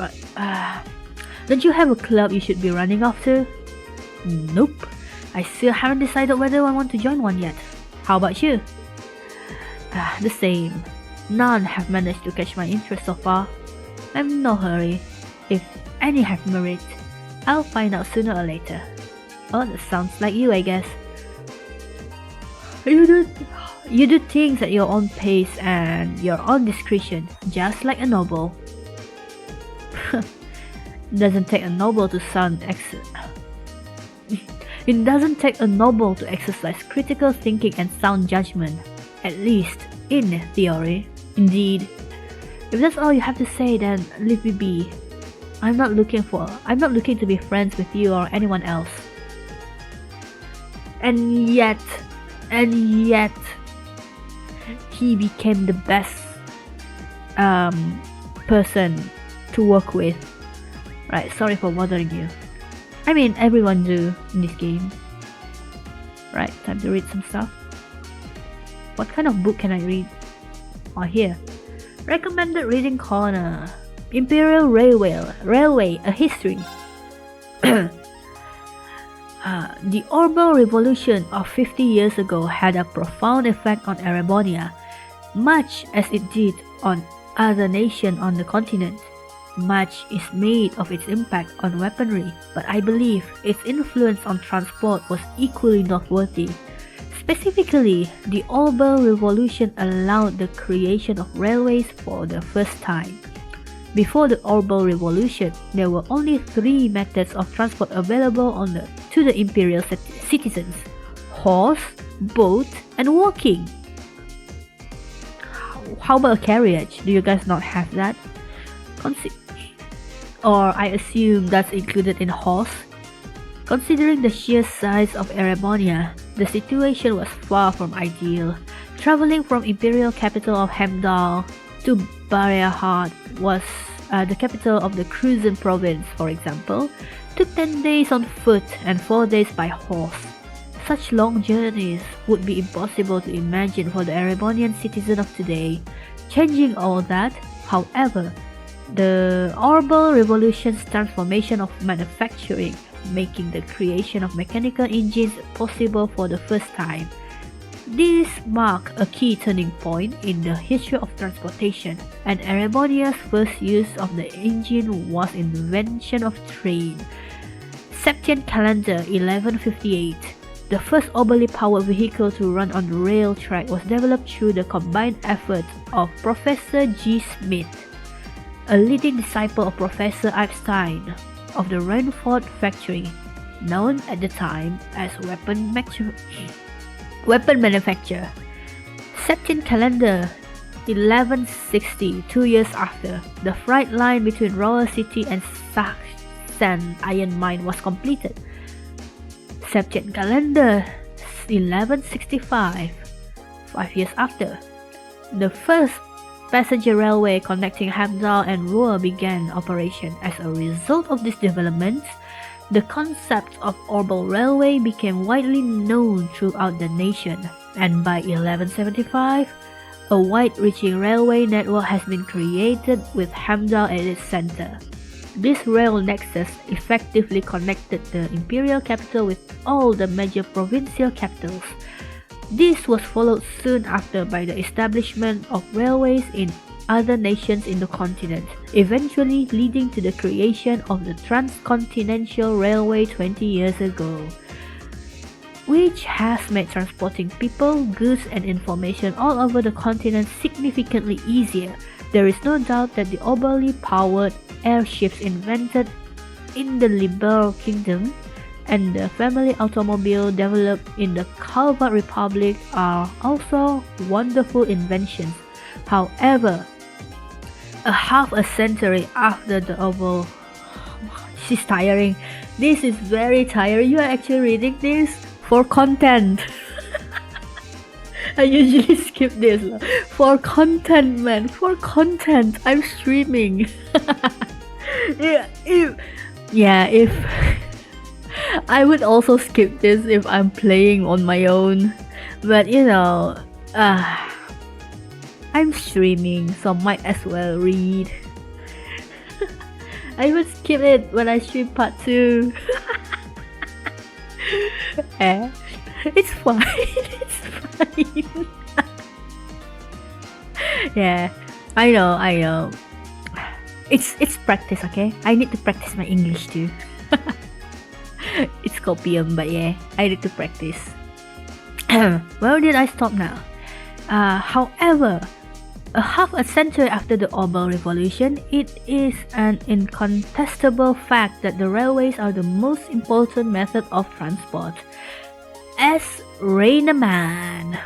Don't you have a club you should be running off to? Nope. I still haven't decided whether I want to join one yet. How about you? The same. None have managed to catch my interest so far. I'm in no hurry. If any have merit, I'll find out sooner or later. Oh, that sounds like you, I guess. You do things at your own pace and your own discretion, just like a noble. Doesn't take a noble to It doesn't take a noble to exercise critical thinking and sound judgment, at least in theory. Indeed, if that's all you have to say, then leave me be. I'm not looking to be friends with you or anyone else. And yet, he became the best person to work with. Right, sorry for bothering you. I mean, everyone do in this game. Right, time to read some stuff. What kind of book can I read? Oh, here. Recommended reading corner. Imperial Railway, a history. The Orbo Revolution of 50 years ago had a profound effect on Erebonia, much as it did on other nations on the continent. Much is made of its impact on weaponry, but I believe its influence on transport was equally noteworthy. Specifically, the Orbo Revolution allowed the creation of railways for the first time. Before the Orbo Revolution, there were only 3 methods of transport available to the imperial citizens: horse, boat, and walking. How about a carriage? Do you guys not have that? Or I assume that's included in horse? Considering the sheer size of Erebonia, the situation was far from ideal. Traveling from imperial capital of Hemdal to Reinhardt was the capital of the Cruzen province, for example, took 10 days on foot and 4 days by horse. Such long journeys would be impossible to imagine for the Erebonian citizen of today. Changing all that, however, the Orbo Revolution's transformation of manufacturing, making the creation of mechanical engines possible for the first time. This marked a key turning point in the history of transportation, and Erebonia's first use of the engine was invention of train. Septian calendar 1158. The first oboely powered vehicle to run on the rail track was developed through the combined efforts of Professor G. Smith, a leading disciple of Professor Epstein of the Reinhardt factory, known at the time as weapon manufacture. Septian calendar 1160, 2 years after, the freight line between Roa City and Sachsen iron mine was completed. Septian calendar 1165, 5 years after, the first passenger railway connecting Hamdal and Ruhr began operation. As a result of this development, the concept of orbital railway became widely known throughout the nation, and by 1175, a wide-reaching railway network has been created with Hamdal at its center. This rail nexus effectively connected the imperial capital with all the major provincial capitals. This was followed soon after by the establishment of railways in other nations in the continent, eventually leading to the creation of the Transcontinental Railway 20 years ago, which has made transporting people, goods, and information all over the continent significantly easier. There is no doubt that the oboely powered airships invented in the Liberal Kingdom and the family automobile developed in the Calvat Republic are also wonderful inventions. However, a half a century after the oboe, this is tiring. This is very tiring. You are actually reading this for content. I usually skip this. For content, man. For content. I'm streaming. if I would also skip this if I'm playing on my own. But I'm streaming, so might as well read. I would skip it when I stream part 2. It's fine. It's fine. Yeah, I know. It's practice, okay? I need to practice my English too. It's copium, but yeah, I need to practice. Where did I stop now? However, a half a century after the Oboe Revolution, it is an incontestable fact that the railways are the most important method of transport. As Rainman,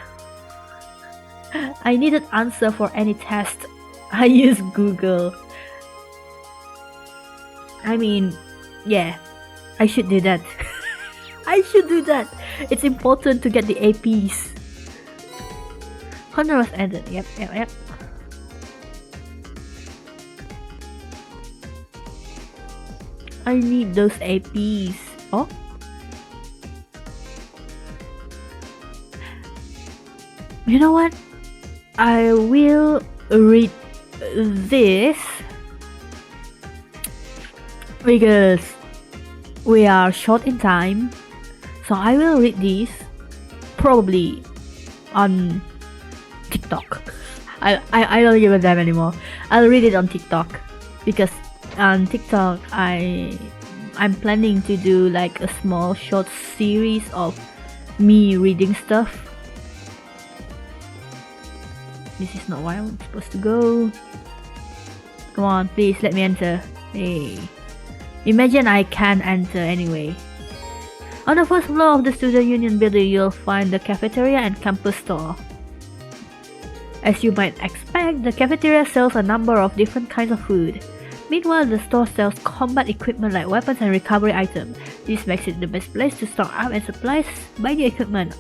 I needed answer for any test. I use Google. I mean, yeah, I should do that. I should do that. It's important to get the APs. Honor was added. Yep. I need those APs. Oh? You know what? I will read this because we are short in time. So I will read this probably on TikTok. I don't give a damn anymore. I'll read it on TikTok because on TikTok I'm planning to do like a small short series of me reading stuff. This is not where I'm supposed to go. Come on, please let me enter. Hey. Imagine I can't enter anyway. On the first floor of the Student Union building, you'll find the cafeteria and campus store. As you might expect, the cafeteria sells a number of different kinds of food. Meanwhile, the store sells combat equipment like weapons and recovery items. This makes it the best place to stock up and supplies by the equipment.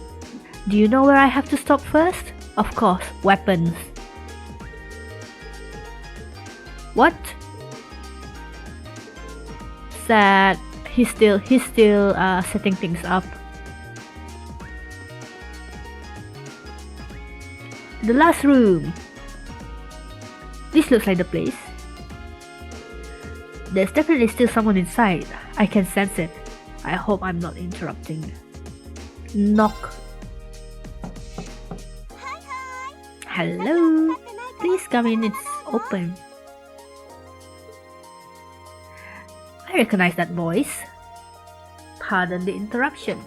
Do you know where I have to stop first? Of course, weapons. What? Sad. He's still setting things up. The last room. This looks like the place. There's definitely still someone inside. I can sense it. I hope I'm not interrupting. Knock. Hello. Please come in, it's open. I recognize that voice. Pardon the interruption.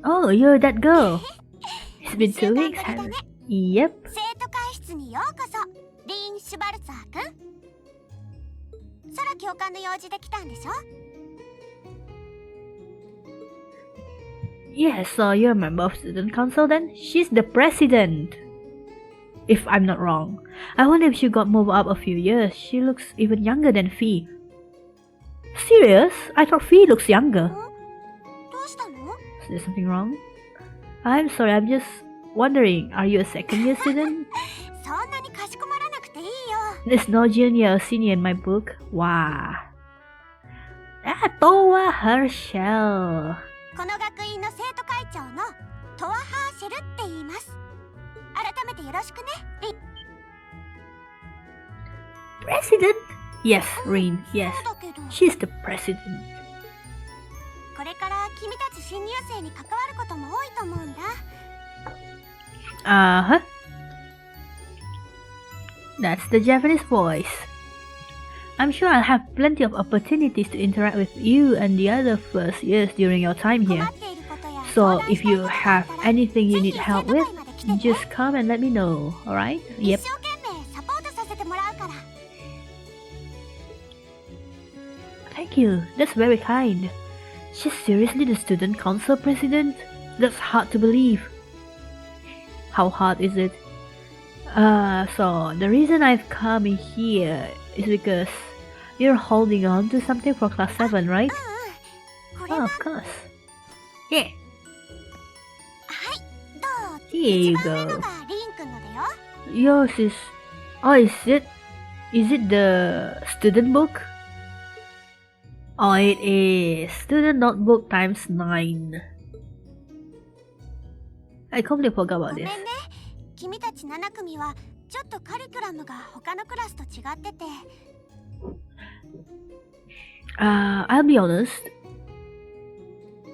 Oh, you're that girl. It's been 2 weeks, hasn't it? Yep. 生徒会室にようこそ、リーン・シュバルツァー君。サラ教官の用事で来たんでしょ？ Yes, so you're a member of student council then? She's the president. If I'm not wrong. I wonder if she got moved up a few years. She looks even younger than Fee. Serious? I thought Fee looks younger. どうしたの？ Is there something wrong? I'm sorry, I'm just wondering. Are you a second year student? そんなにかしこまらなくていいよ。 There's no junior or senior in my book. Wow. Ah, Towa Herschel. この学院の生徒会長のトワ・ハーシェルって言います。改めてよろしくね、リン。 President? Yes, Reen, yes. そうだけど、 She's the president. これから君たち新入生に関わることも多いと思うんだ。Uh-huh. That's the Japanese voice. I'm sure I'll have plenty of opportunities to interact with you and the other first years during your time here. So if you have anything you need help with, just come and let me know, alright? Yep. 一生懸命サポートさせてもらうから。 Thank you. That's very kind. She's seriously the student council president? That's hard to believe. How hard is it? So the reason I've come here is because you're holding on to something for class 7, right? これ Oh, は of course. Yeah, はい、どう？ here you 一番上の go. がリン君のだよ。 Yours is... Oh, is it the student book? Oh, it is. Student notebook times 9. I completely forgot ご about めん this. ね。君たち7組はちょっとカリキュラムが他のクラスと違ってて。 I'll be honest.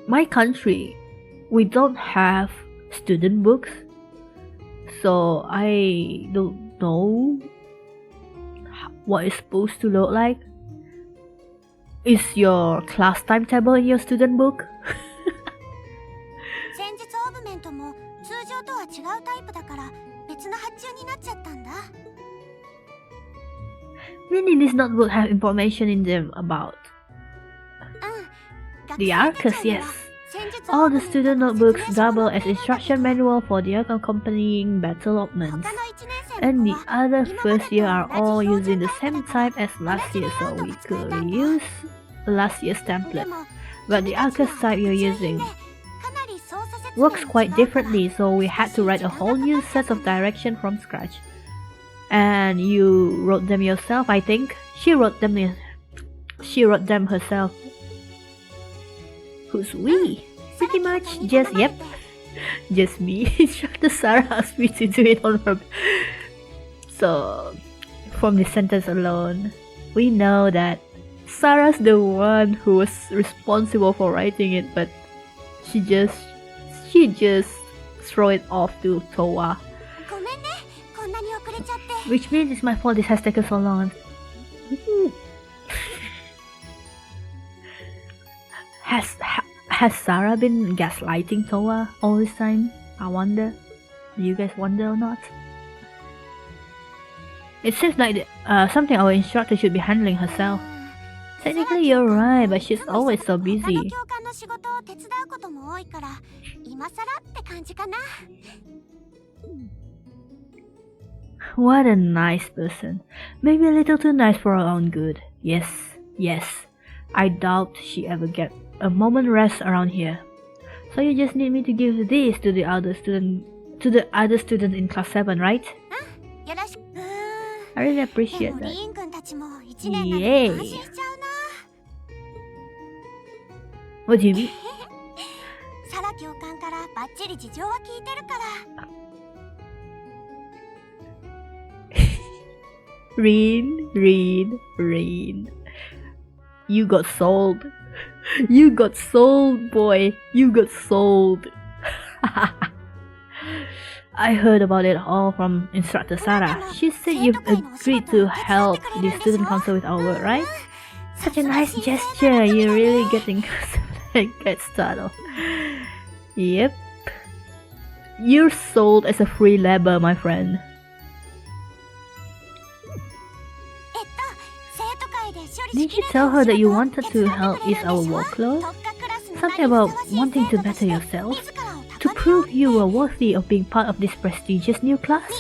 My country, we don't have student books. So I don't know what it's supposed to look like. Is your class timetable in your student book? 先日オーブメントも通常とは違うタイプだから別の発注になっちゃったんだ。 Really, this notebook have information in them about うん。 the Arcus, 学生手帳に yes. は先日 All the オーブメ student ントの notebooks 説明書 double が as instruction manual for the accompanying battle 他 opponents. の1年生 And の the 子は other 今まで first year と are 同 all じ using the 標準 same タイ type プだ as から last year, so 同 we じレイアウト could が使えたんだ。 reuse last year's で template. も But 君 the たち Arcus は type you're 宇宙 using 編でかなり操作説明 works が違う quite から differently, so we had to write a whole new set of direction from scratch. And you wrote them yourself, I think. She wrote them herself. Who's we? Pretty much just, yep, just me. Instructor Sarah asked me to do it on her. So, from this sentence alone, we know that Sarah's the one who was responsible for writing it, but she just throw it off to Towa. ごめんね、こんなに遅れちゃって。 Which means it's my fault this has taken so long. Has Sarah been gaslighting Towa all this time? I wonder. Do you guys wonder or not? It seems like something our instructor should be handling herself. Technically, you're right, but she's always so 他の busy. 教官の仕事を手伝うことも多いから、今更って感じかな。 What a nice person. Maybe a little too nice for her own good. Yes, yes. I doubt she ever get a moment rest around here. So you just need me to give this to the other student in class 7, right? よろしく。I really で appreciate も that. リーン君たちも1年なのにイエーイ安心しちゃうな。 What do you mean? サラ教官からバッチリ事情は聞いてるから。 Reen. You got sold. You got sold, boy. You got sold. I heard about it all from instructor Sarah. She said you've agreed to help the student council with our work, right? Such a nice gesture. You're really getting get startled. Yep. You're sold as a free labor, my friend. Did you tell her that you wanted to help ease our workload? Something about wanting to better yourself? To prove you were worthy of being part of this prestigious new class?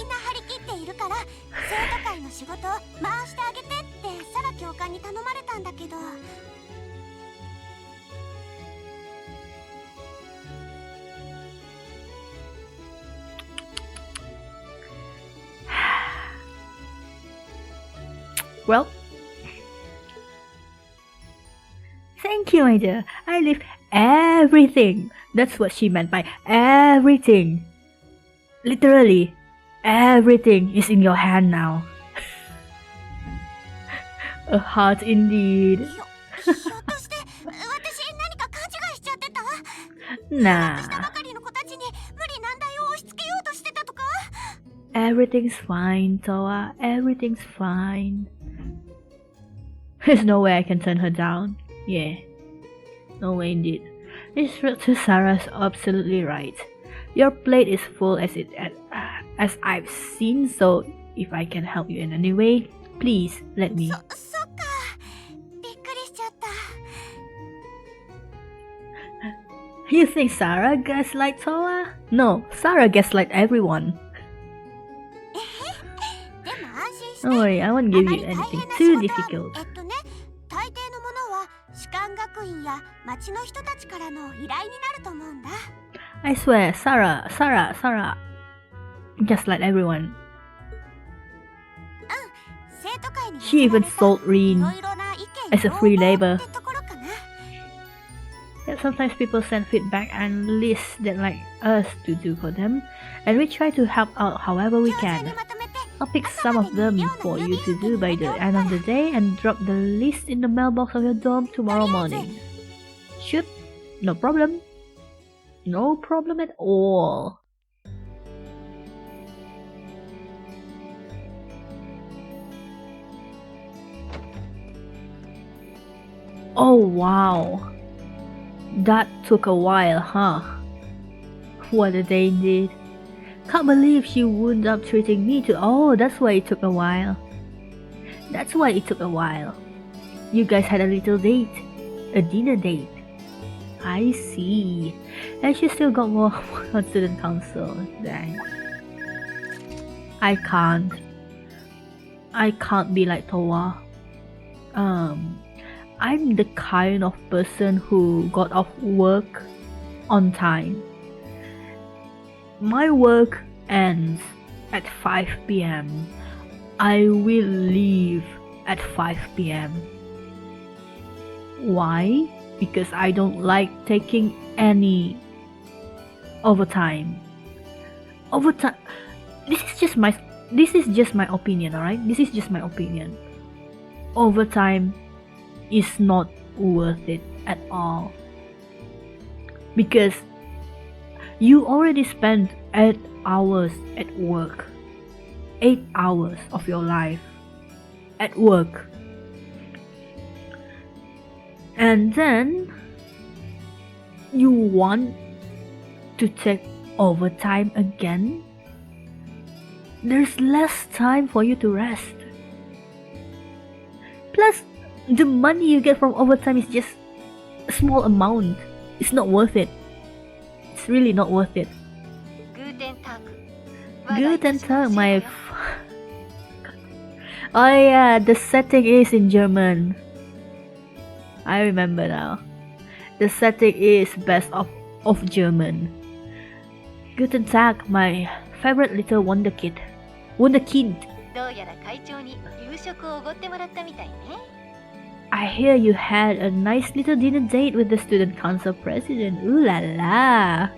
Well, thank you, my dear. I leave everything. That's what she meant by everything. Literally, everything is in your hand now. A heart indeed. Nah. Everything's fine, Toa. Everything's fine. There's no way I can turn her down. Yeah. No way indeed. Instructor Sarah's absolutely right. Your plate is full as I've seen, so if I can help you in any way, please let me. You think Sarah gaslight Toa? No, Sarah gaslight everyone. Don't worry, I won't give you anything too difficult. I swear, Sarah, gaslight everyone. She even sold Rin as a free labor. Yeah, sometimes people send feedback and lists they'd like us to do for them, and we try to help out however we can. I'll pick some of them for you to do by the end of the day and drop the list in the mailbox of your dorm tomorrow morning. Shoot, no problem. No problem at all. Oh wow. That took a while, huh? What a day indeed. Can't believe she wound up treating me to. Oh, that's why it took a while. That's why it took a while. You guys had a little date. A dinner date. I see. And she still got more on student council. Dang. I can't be like Toa. I'm the kind of person who got off work on time. My work ends at 5 p.m. I will leave at 5 p.m. Why? Because I don't like taking any overtime. This is just my opinion, alright? This is just my opinion. Overtime is not worth it at all. Because you already spent 8 hours at work. 8 hours of your life at work. And then you want to take overtime again? There's less time for you to rest. Plus, the money you get from overtime is just a small amount. It's not worth it. It's really not worth it. Guten Tag, my Oh yeah, the setting is in German. I remember now. The setting is best of German. Guten Tag, my favorite little wonderkid. Wunderkind. I hear you had a nice little dinner date with the student council president. Ooh la la.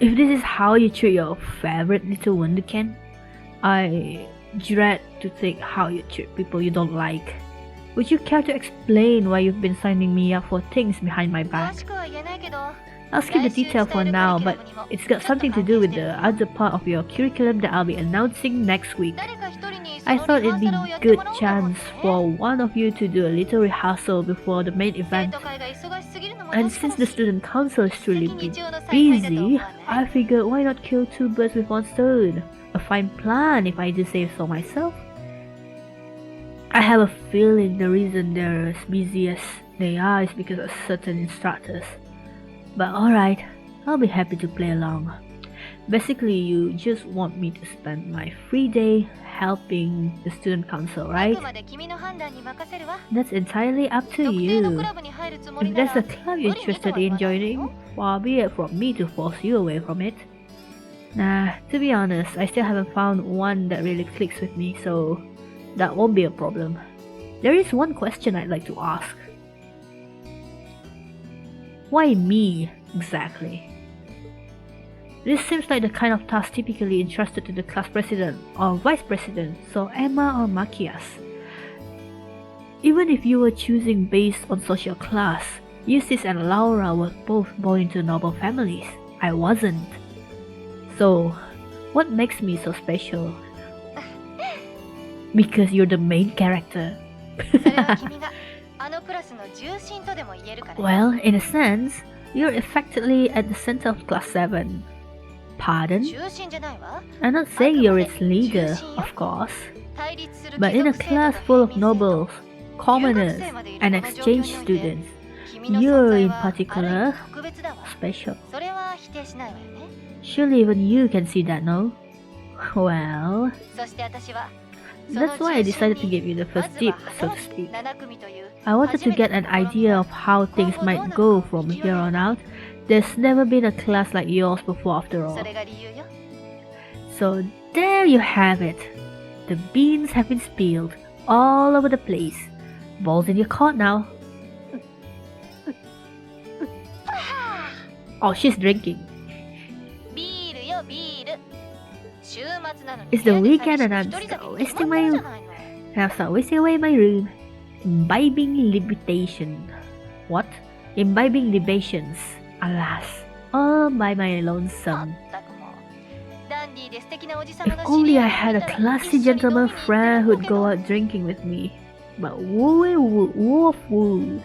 If this is how you treat your favorite little wonderkind, I dread to think how you treat people you don't like. Would you care to explain why you've been signing me up for things behind my 詳 back? しくは言えないけど I'll skip the detail for now, but it's got something to do with the other part of your curriculum that I'll be announcing next week. 誰か一人にそ I の thought リハ it'd ー be サルをやって good もらおうだろう chance ね for one of you to do a little rehearsal before the main 生 event. 徒会が忙しすぎるのも And 確か since だ the し student council is truly 一石二鳥の采配だと思 busy, わない I figured why not kill two birds with one stone? A fine plan if I do say so myself. I have a feeling the reason they're as busy as they are is because of certain instructors. But alright, I'll be happy to play along. Basically, you just want me to spend my free day helping the student council, あ right? くまで君の判断に任せるわ That's entirely up to 特定のク you. ラブに入るつもり If な there's ら a club 無 you're 理にと interested は言 in わないわ joining, よ far be it from me to force you away from it. Nah, to be honest, I still haven't found one that really clicks with me, so that won't be a problem. There is one question I'd like to ask. Why me, exactly? This seems like the kind of task typically entrusted to the class president or vice president, so Emma or Macias. Even if you were choosing based on social class, Eustace and Laura were both born into noble families. I wasn't. So, what makes me so special? Because you're the main character. それは君があのクラスの重心とでも言えるからね Well, in a sense, you're effectively at the center of Class 7. Pardon? 重心じゃないわ I'm not saying you're its leader, of course. 対立する But 貴 in a 族生徒 class と full of 平民生徒 nobles, commoners, and exchange students, 君の you're 存在 in はある意 particular 味特別だわ special. それは否定しないわよね Surely even you can see that, no? Well, そして私は that's why I decided to give you the ま first ずは tip, so to 働き speak. 7組という I wanted to get an idea of how things might go from here on out. There's never been a class like yours before, after all. それが理由よ So there you have it. The beans have been spilled all over the place. Ball's in your court now. Oh, she's drinking. ビールよビール週末なのに It's the 部屋で weekend and 寂 I'm しく一人 so 酒 wasting 決まってるじ my ゃないの and I'll start wasting away my room. Imbibing libations. What? Imbibing libations. Alas, all by my ま lonesome. ったくもうダンディーで素敵なおじさま If が知り only 合 I い had が a いたら classy 一緒に飲み gentleman に行って friend も who'd go out drinking with me. But woo of woos.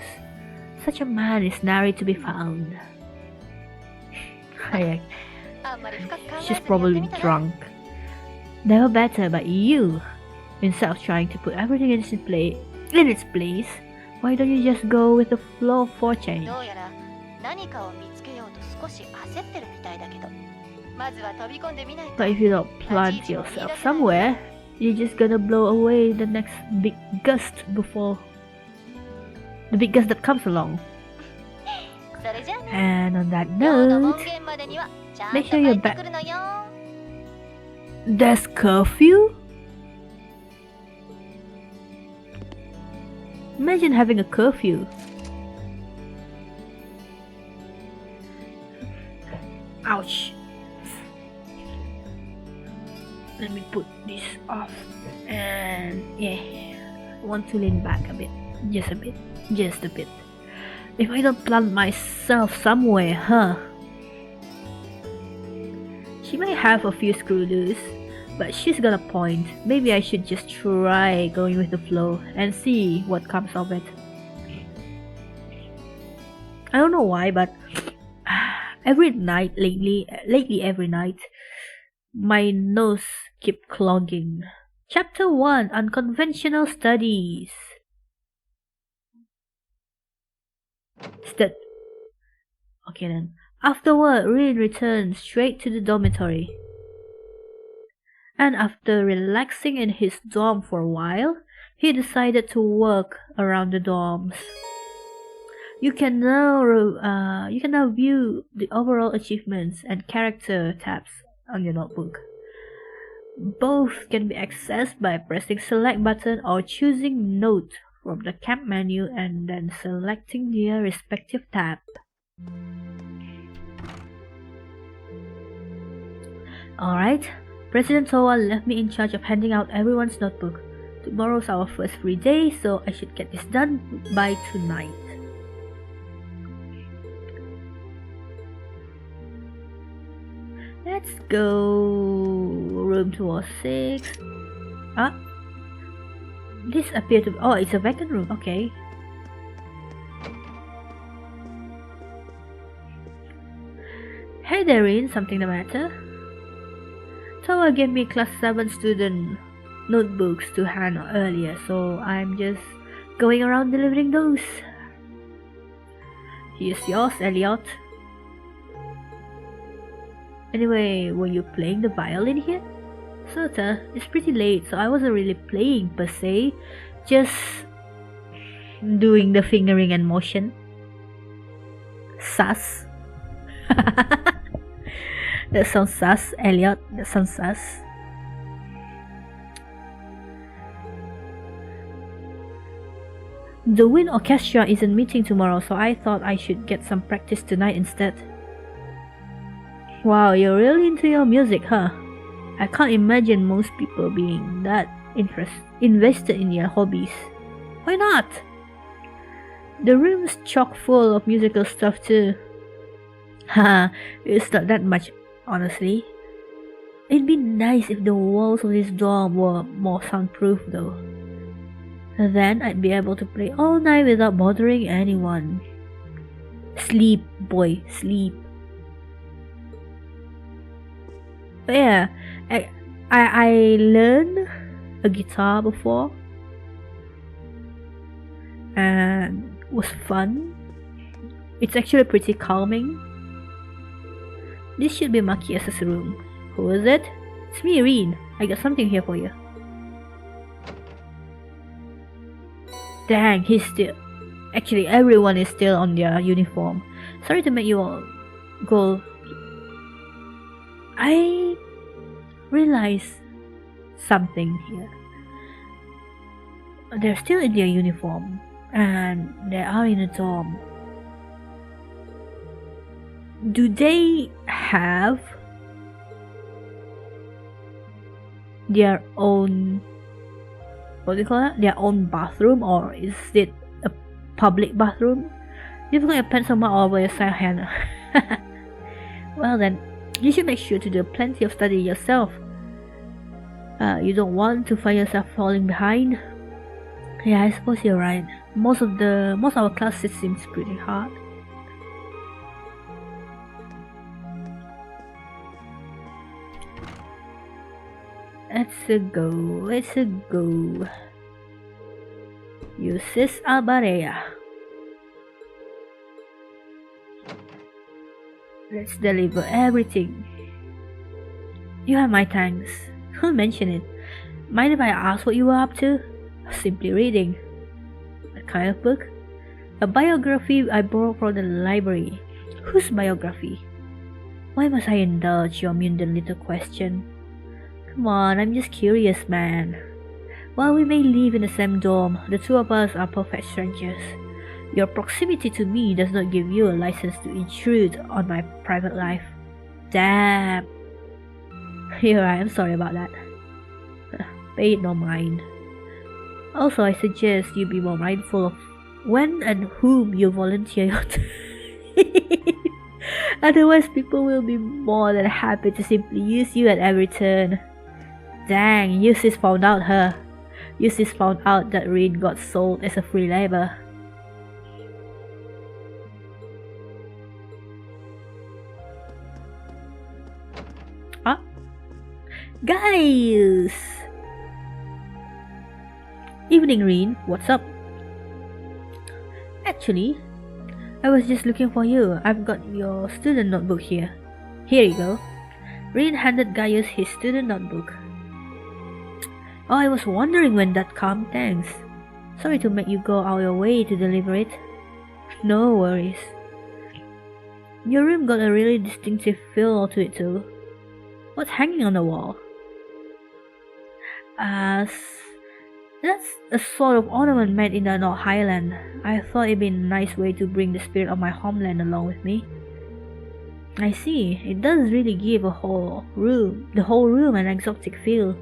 Such a man is nary to be found. あんまり深く考え She's ずにやって probably みたら drunk. Never better, but you, instead of trying to put everything in its place, why don't you just go with the flow for change? どうやら何かを見つけようと少し焦ってるみたいだけどまずは飛び込んでみないと But if you don't plant yourself somewhere, you're just gonna blow away the next big gust before the big gust that comes along. それじゃあね And on that 今日の門 note, 限までにはちゃんと make 帰 sure you're って back. くるのよ There's curfew? Imagine having a curfew. Ouch. Let me put this off. And yeah, I want to lean back a bit. Just a bit. Just a bit. If I don't plant myself somewhere, huh? She might have a few screw loose, but she's got a point. Maybe I should just try going with the flow and see what comes of it. I don't know why, but every night lately every night, my nose keep clogging. Chapter 1, Unconventional Studies. Is that... Okay then. Afterward, Rin returned straight to the dormitory. And after relaxing in his dorm for a while, he decided to work around the dorms. You can now view the overall achievements and character tabs on your notebook. Both can be accessed by pressing select button or choosing note from the camp menu and then selecting their respective tab. Alright, President Towa left me in charge of handing out everyone's notebook. Tomorrow's our first free day, so I should get this done by tonight. Let's go room 206. This appears to be, oh, it's a vacant room, okay. Hey Darren, something the matter? Tower gave me class 7 student notebooks to hand earlier, so I'm just going around delivering those. Here's yours, Elliot. Anyway, were you playing the violin here? Sorta. It's pretty late, so I wasn't really playing per se, just doing the fingering and motion. Sus. That sounds sus, Elliot. That sounds sus. The wind orchestra isn't meeting tomorrow, so I thought I should get some practice tonight instead. Wow, you're really into your music, huh? I can't imagine most people being that invested in their hobbies. Why not? The room's chock full of musical stuff too. Haha, it's not that much, honestly. It'd be nice if the walls of this dorm were more soundproof though. Then I'd be able to play all night without bothering anyone. Sleep, boy, sleep. But yeah, I learned a guitar before and it was fun. It's actually pretty calming. This should be Makias' room. Who is it? It's me, Reen. I got something here for you. Dang, he's still... Actually, everyone is still on their uniform. Sorry to make you all go... I realized something here. They're still in their uniform and they are in a dorm. Do they have their own, what do you call that? Their own bathroom, or is it a public bathroom? You've got your pen somewhere over your side hand. Well then, you should make sure to do plenty of study yourself. You don't want to find yourself falling behind. Yeah, I suppose you're right. Most of our classes seems pretty hard. Let's go. Uses Albarea. Let's deliver everything. You have my thanks. Don't mention it. Mind if I ask what you were up to? Simply reading. What kind of book? A biography I borrowed from the library. Whose biography? Why must I indulge your mundane little question? Come on, I'm just curious, man. While we may live in the same dorm, the two of us are perfect strangers. Your proximity to me does not give you a license to intrude on my private life. Damn. You're right, I'm sorry about that. Pay it no mind. Also, I suggest you be more mindful of when and whom you volunteer your time. Otherwise, people will be more than happy to simply use you at every turn. Dang, Eustace found out that Reen got sold as a free labor. Guys! Evening, Reen. What's up? Actually, I was just looking for you. I've got your student notebook here. Here you go. Reen handed Gaius his student notebook. Oh, I was wondering when that come. Thanks. Sorry to make you go out your way to deliver it. No worries. Your room got a really distinctive feel to it too. What's hanging on the wall? That's a sort of ornament made in the North Highland. I thought it'd be a nice way to bring the spirit of my homeland along with me. I see. It does really give the whole room an exotic feel.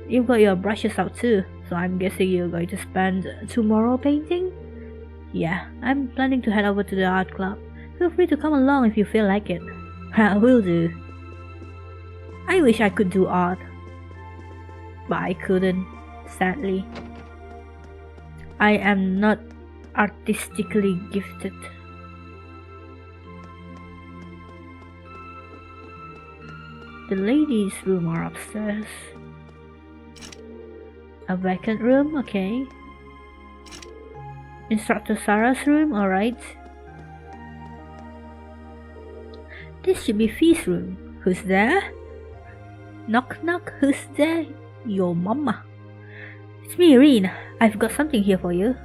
You've got your brushes out too. So I'm guessing you're going to spend tomorrow painting? Yeah, I'm planning to head over to the art club. Feel free to come along if you feel like it. Will do. I wish I could do art, but I couldn't, sadly. I am not artistically gifted. The ladies' room are upstairs. A vacant room, okay. Instructor Sarah's room, alright. This should be Fee's room. Who's there? Knock knock, who's there? Your mama. It's me, Rein. I've got something here for you.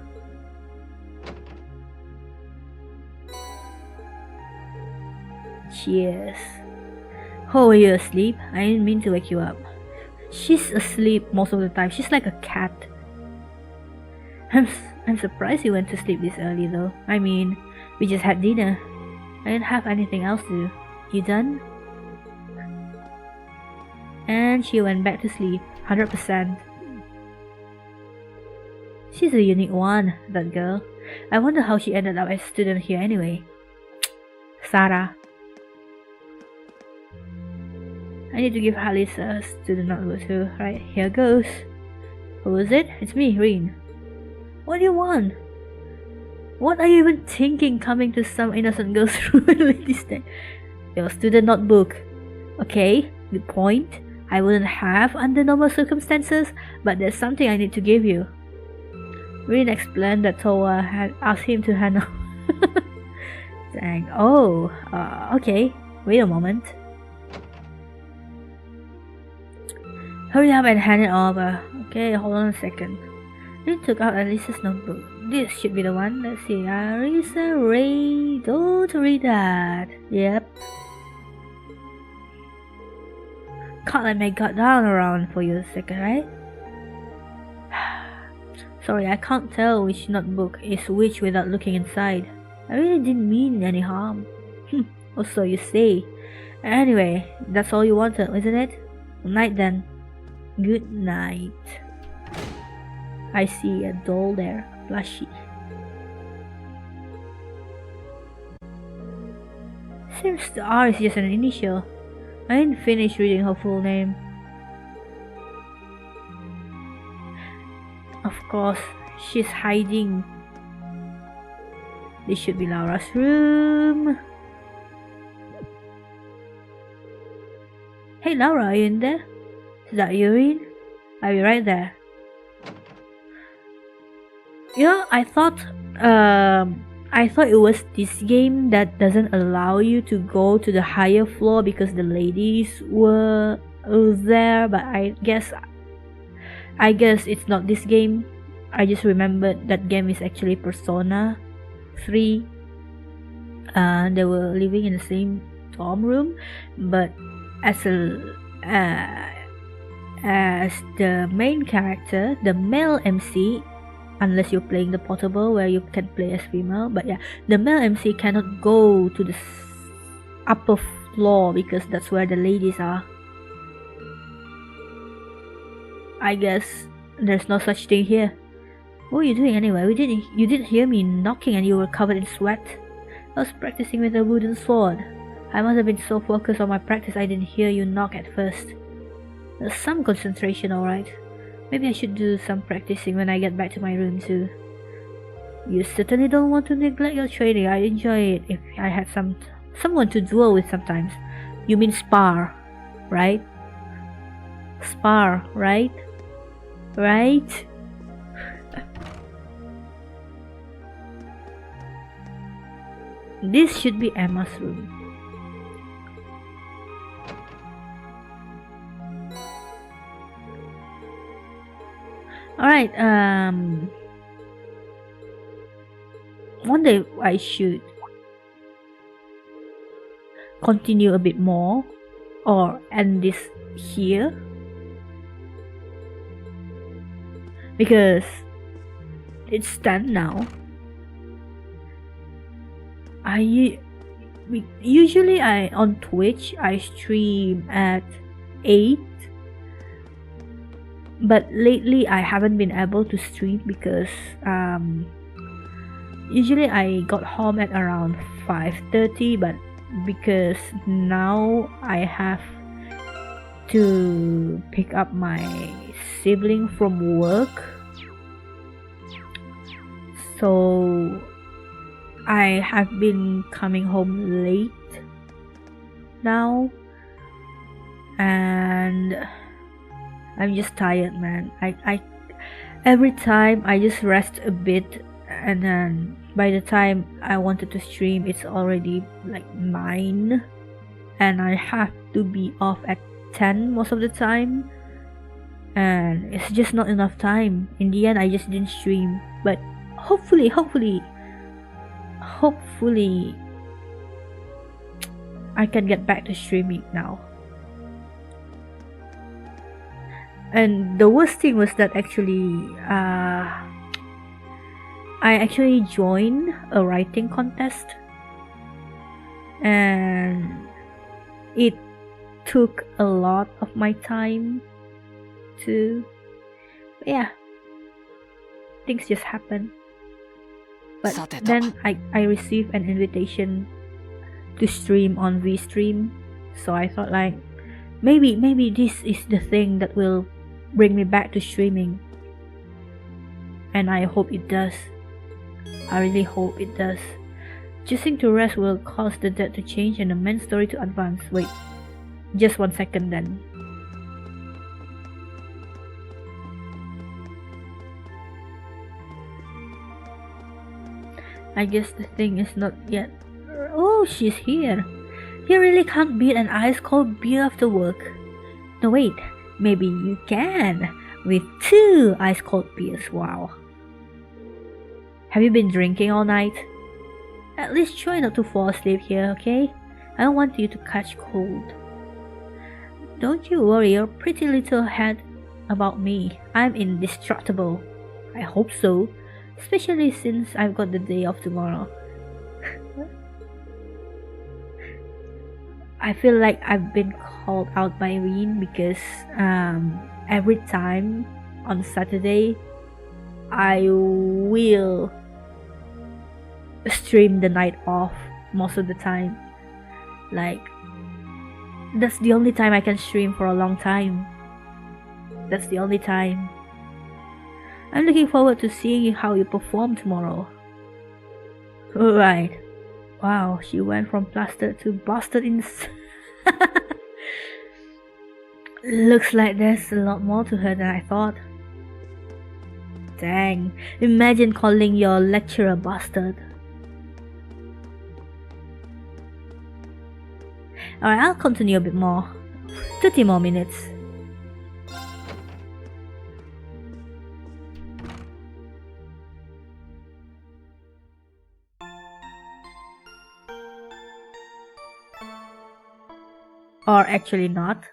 Cheers. Oh, are you asleep? I didn't mean to wake you up. She's asleep most of the time. She's like a cat. I'm surprised you went to sleep this early though. I mean, we just had dinner. I didn't have anything else to do. You done? And she went back to sleep. 100%. She's a unique one, that girl. I wonder how she ended up as a student here anyway. Sarah. I need to give Alice a student notebook too. Right, here goes. Who is it? It's me, Rein. What do you want? What are you even thinking coming to some innocent girl's room like this day? Your student notebook. Okay, good point. I wouldn't have under normal circumstances, but there's something I need to give you. Rein explained that Towa had asked him to hand over. Dang. Oh, okay. Wait a moment. Hurry up and hand it over. Okay, hold on a second. Rein took out Alice's notebook. This should be the one. Let's see. Arisa Ray. Don't read that. Yep. Can't let me got down around for you a second, right? Sorry, I can't tell which notebook is which without looking inside. I really didn't mean any harm. Or so you say. Anyway, that's all you wanted, isn't it? Good night then. Good night. I see a doll there, plushie. Seems the R is just an initial. I didn't finish reading her full name. Of course, she's hiding. This should be Laura's room. Hey Laura, are you in there? Is that you, Rein? I'll be right there. You know, I thought it was this game that doesn't allow you to go to the higher floor because the ladies were there, but I guess it's not this game. I just remembered that game is actually Persona 3. They were living in the same dorm room, but as the main character, the male MC, unless you're playing the portable where you can play as female, but yeah, the male MC cannot go to the upper floor because that's where the ladies are. I guess there's no such thing here. What were you doing anyway? You didn't hear me knocking and you were covered in sweat. I was practicing with a wooden sword. I must have been so focused on my practice I didn't hear you knock at first. There's some concentration, alright. Maybe I should do some practicing when I get back to my room too. You certainly don't want to neglect your training. I'd enjoy it if I had someone to duel with sometimes. You mean spar, right? Spar, right? Right? This should be Emma's room. Alright, one day I should continue a bit more or end this here because it's done now. Usually on Twitch I stream at 8, But lately I haven't been able to stream because usually I got home at around 5:30, but because now I have to pick up my sibling from work, so I have been coming home late now, and I'm just tired, man. I every time I just rest a bit, and then by the time I wanted to stream, it's already like 9, and I have to be off at 10 most of the time, and it's just not enough time. In the end, I just didn't stream, but hopefully I can get back to streaming now. And the worst thing was that I actually joined a writing contest, and it took a lot of my time to, yeah, things just happen. But then I received an invitation to stream on VStream, so I thought like maybe this is the thing that will bring me back to streaming, and I hope it does. I really hope it does. Choosing to rest will cause the death to change and the main story to advance. Wait, just 1 second then. I guess the thing is not yet. Oh, she's here. You really can't beat an ice cold beer after work. No, wait, maybe you can. With 2 ice cold beers, wow. Have you been drinking all night? At least try not to fall asleep here, okay? I don't want you to catch cold. Don't you worry your pretty little head about me. I'm indestructible. I hope so, especially since I've got the day off tomorrow. I feel like I've been called out by Reen because every time on Saturday I will stream the night off most of the time. Like, that's the only time I can stream for a long time. That's the only time. I'm looking forward to seeing how you perform tomorrow. Alright. Wow, she went from plastered to busted in. Looks like there's a lot more to her than I thought. Dang, imagine calling your lecturer bastard. Alright, I'll continue a bit more. 30 more minutes. Or actually not.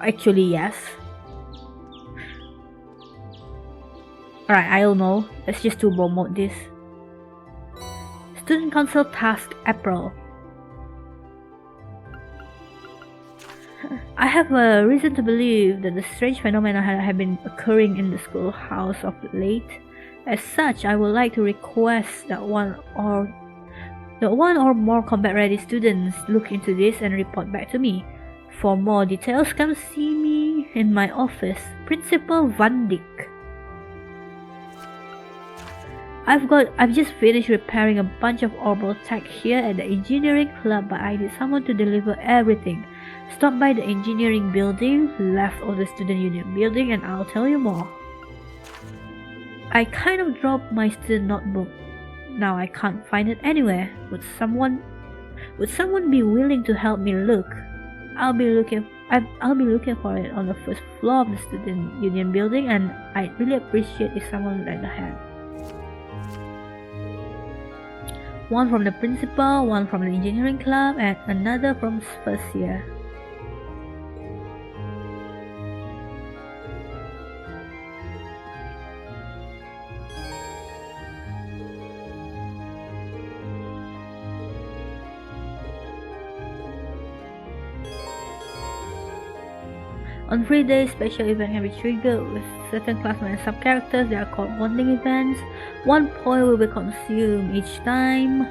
Actually, yes. Alright, I don't know. Let's just turbo mode this. Student Council Task April. I have a reason to believe that the strange phenomena have been occurring in the schoolhouse of late. As such, I would like to request that one or more combat-ready students look into this and report back to me. For more details, come see me in my office, Principal Van Dyck. I've just finished repairing a bunch of orbital tech here at the engineering club, but I need someone to deliver everything. Stop by the engineering building, left of the student union building, and I'll tell you more. I kind of dropped my student notebook. Now I can't find it anywhere. Would someone be willing to help me look? I'll be looking for it on the first floor of the student union building, and I'd really appreciate if someone would lend a hand. One from the principal, one from the engineering club, and another from first year. On free days, special events can be triggered with certain classmates and sub-characters. They are called bonding events. 1 point will be consumed each time.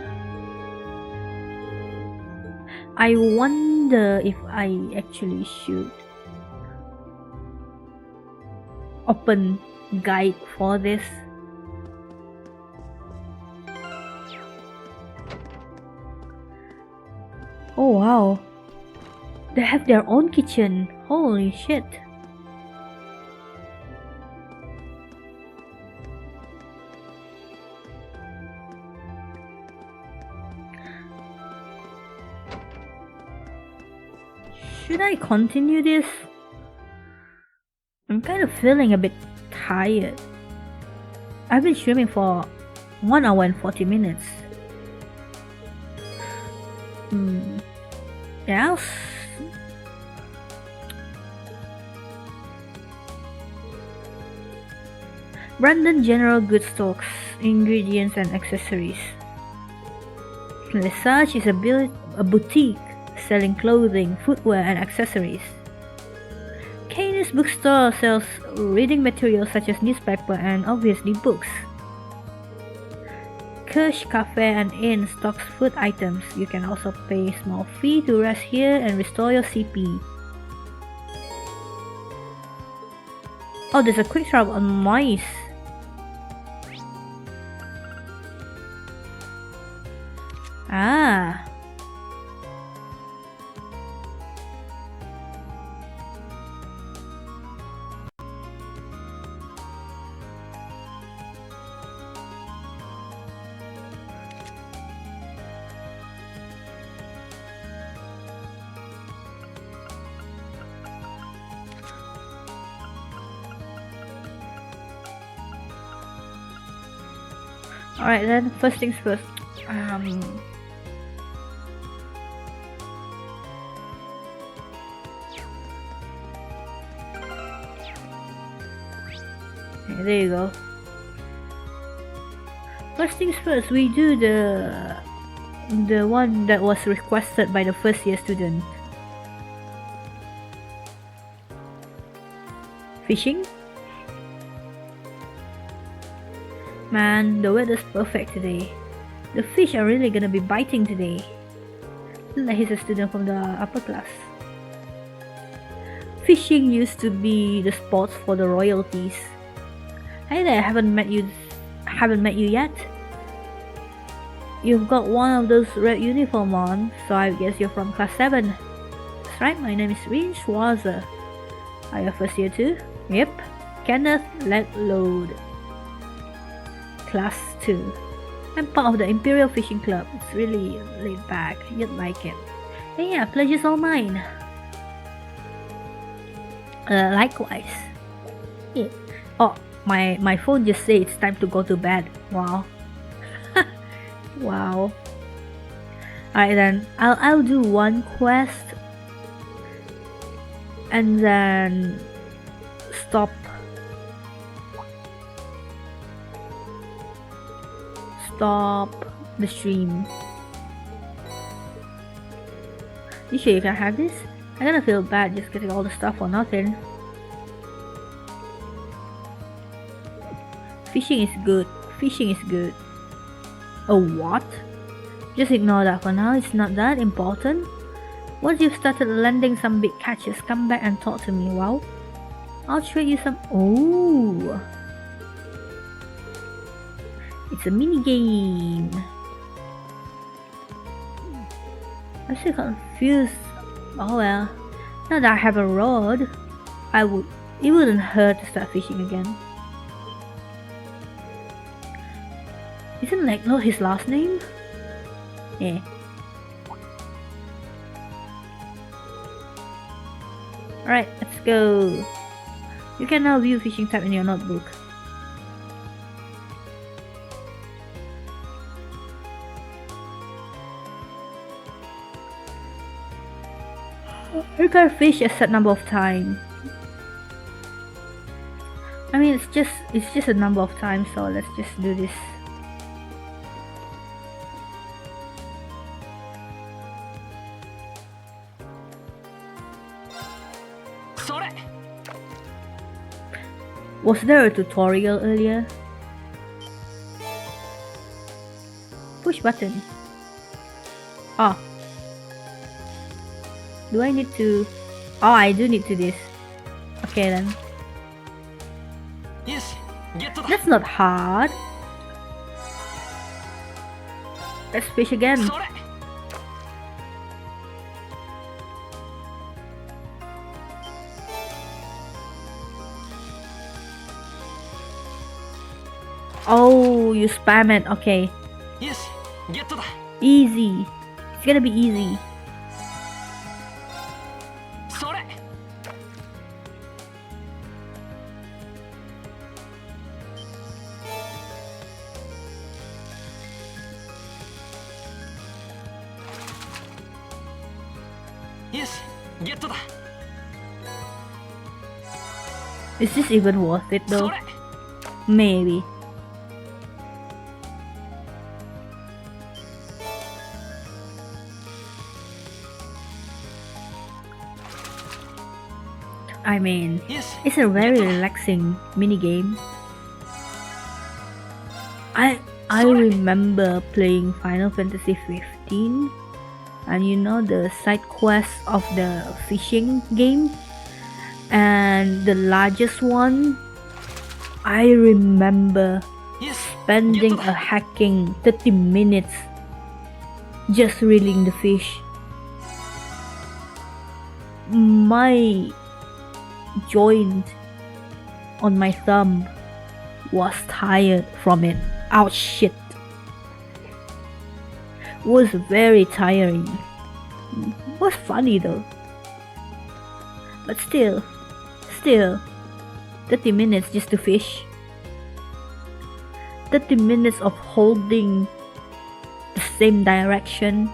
I wonder if I actually should open guide for this. Oh wow, they have their own kitchen. Holy shit. Should I continue this? I'm kind of feeling a bit tired. I've been streaming for 1 hour and 40 minutes. Yeah. Brandon General Goods stocks ingredients and accessories. Lesage is a boutique selling clothing, footwear, and accessories. Canis Bookstore sells reading materials such as newspaper and obviously books. Kirsch Cafe and Inn stocks food items. You can also pay a small fee to rest here and restore your CP. Oh, there's a quick drop on mice. Ah. Alright then, first things first. Okay, there you go. First things first, we do the one that was requested by the first year student. Fishing? Man, the weather's perfect today. The fish are really gonna be biting today. Looks like he's a student from the upper class. Fishing used to be the sport for the royalties. Hey there, haven't met you yet. You've got one of those red uniform on, so I guess you're from class 7. That's right, my name is Reinhardt. Are you first year too? Yep. Kenneth Let Load. Class 2. I'm part of the Imperial Fishing Club. It's really laid back. You'd like it. Hey, yeah, pleasure's all mine. Likewise. Yeah. Oh, my phone just said it's time to go to bed. Wow. Wow. Alright then, I'll do one quest and then stop the stream. You sure you can have this? I'm gonna feel bad just getting all the stuff for nothing. Fishing is good. Fishing is good. Oh, what? Just ignore that for now. It's not that important. Once you've started landing some big catches, come back and talk to me. Wow. I'll trade you some. Oh. It's a mini game. I'm still confused. Oh well. Now that I have a rod, it wouldn't hurt to start fishing again. Isn't Leglo his last name? Yeah. Alright, let's go. You can now view fishing type in your notebook. You can fish a set number of times. I mean, it's just a number of times, so let's just do this. Was there a tutorial earlier? Push button. Oh. Do I need to... Oh, I do need to this. Okay then. That's not hard. Let's fish again. Oh, you spam it. Okay. Easy. It's gonna be easy. Is this even worth it though? Maybe. I mean, it's a very relaxing mini game. I remember playing Final Fantasy 15, and you know the side quest of the fishing game, and the largest one, I remember spending a hacking 30 minutes just reeling the fish. My joint on my thumb was tired from it. Ouch, shit. Was very tiring. Was funny though. But still 30 minutes just to fish. 30 minutes of holding the same direction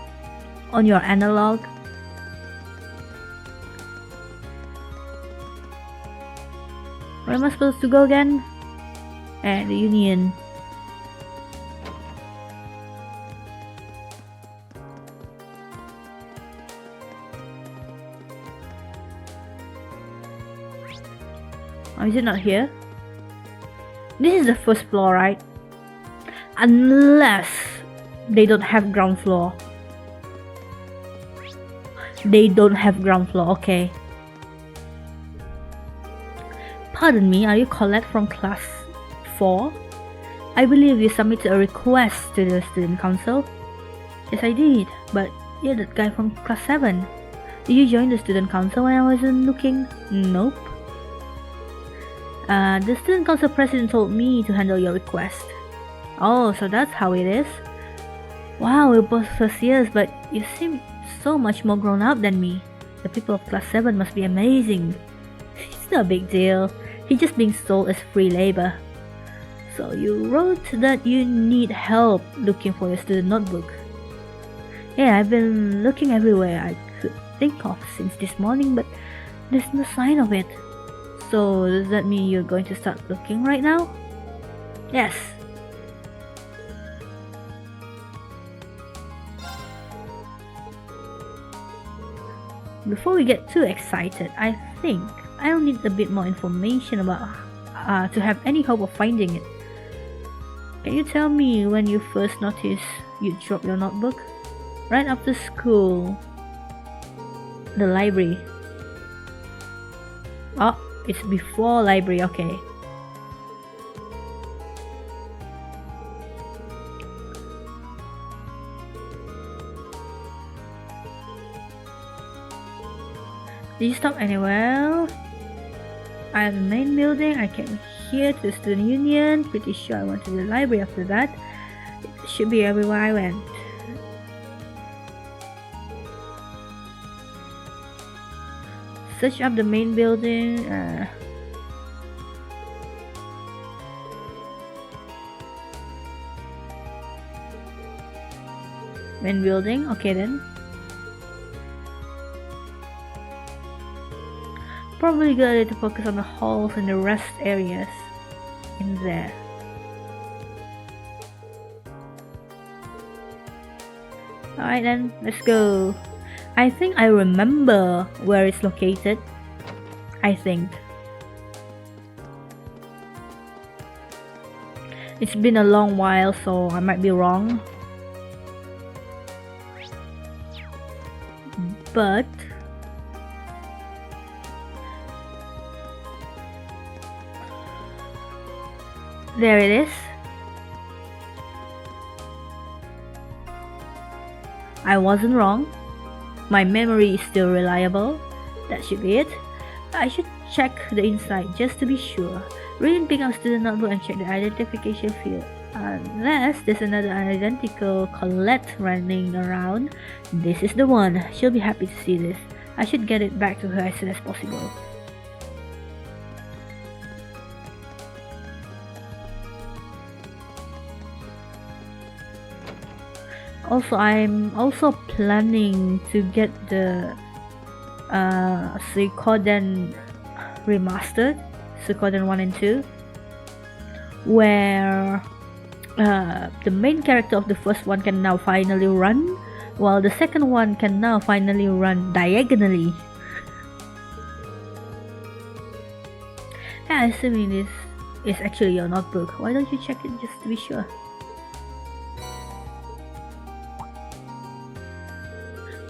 on your analog. Where am I supposed to go again? The Union. Oh, is it not here? This is the first floor, right? Unless they don't have ground floor. They don't have ground floor, okay. Pardon me, are you Colette from class 4? I believe you submitted a request to the student council. Yes, I did, but you're that guy from class 7. Did you join the student council when I wasn't looking? Nope. The student council president told me to handle your request. Oh, so that's how it is? Wow, we're both first years, but you seem so much more grown up than me. The people of class 7 must be amazing. It's no big deal. He's just being sold as free labor. So you wrote that you need help looking for your student notebook. Yeah, I've been looking everywhere I could think of since this morning, but there's no sign of it. So does that mean you're going to start looking right now? Yes. Before we get too excited, I think I'll need a bit more information about to have any hope of finding it. Can you tell me when you first noticed you dropped your notebook? Right after school. The library. Oh, it's before library, okay. Did you stop anywhere? I have the main building. I came here to the student union. Pretty sure I went to the library after that. It should be everywhere I went. Search up the main building. Main building. Okay then. Probably good to focus on the halls and the rest areas in there. Alright then, let's go. I think I remember where it's located. I think. It's been a long while, so I might be wrong. But there it is. I wasn't wrong. My memory is still reliable. That should be it. I should check the inside just to be sure. Read pick up student notebook and check the identification field. Unless there's another identical Colette running around. This is the one. She'll be happy to see this. I should get it back to her as soon as possible. Also, I'm also planning to get the Suikoden remastered, Suikoden 1 and 2, where the main character of the first one can now finally run, while the second one can now finally run diagonally. Yeah, assuming this is actually your notebook, why don't you check it just to be sure?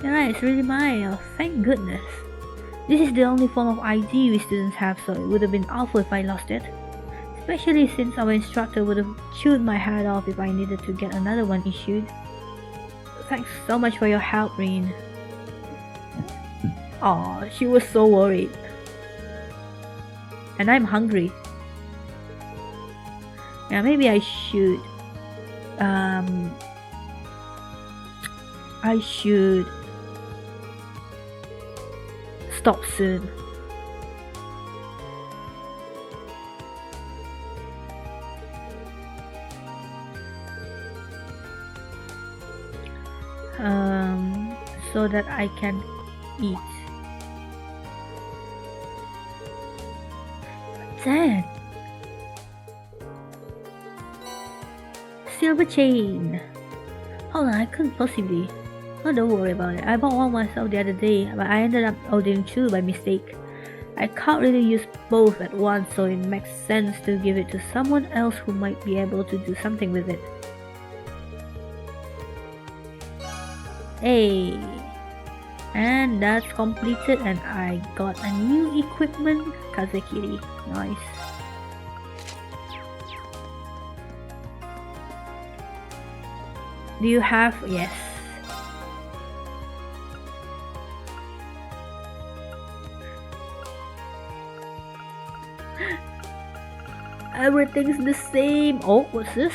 Alright, it's really mine. Oh, thank goodness. This is the only form of ID we students have, so it would have been awful if I lost it. Especially since our instructor would have chewed my head off if I needed to get another one issued. Thanks so much for your help, Rein. Aw, she was so worried. And I'm hungry. Yeah, maybe I should stop soon. So that I can eat. Then silver chain. Hold on, I couldn't possibly. Oh, don't worry about it. I bought one myself the other day, but I ended up ordering two by mistake. I can't really use both at once, so it makes sense to give it to someone else who might be able to do something with it. Hey, and that's completed, and I got a new equipment, Kazekiri. Nice. Do you have? Yes. Everything's the same. Oh, what's this?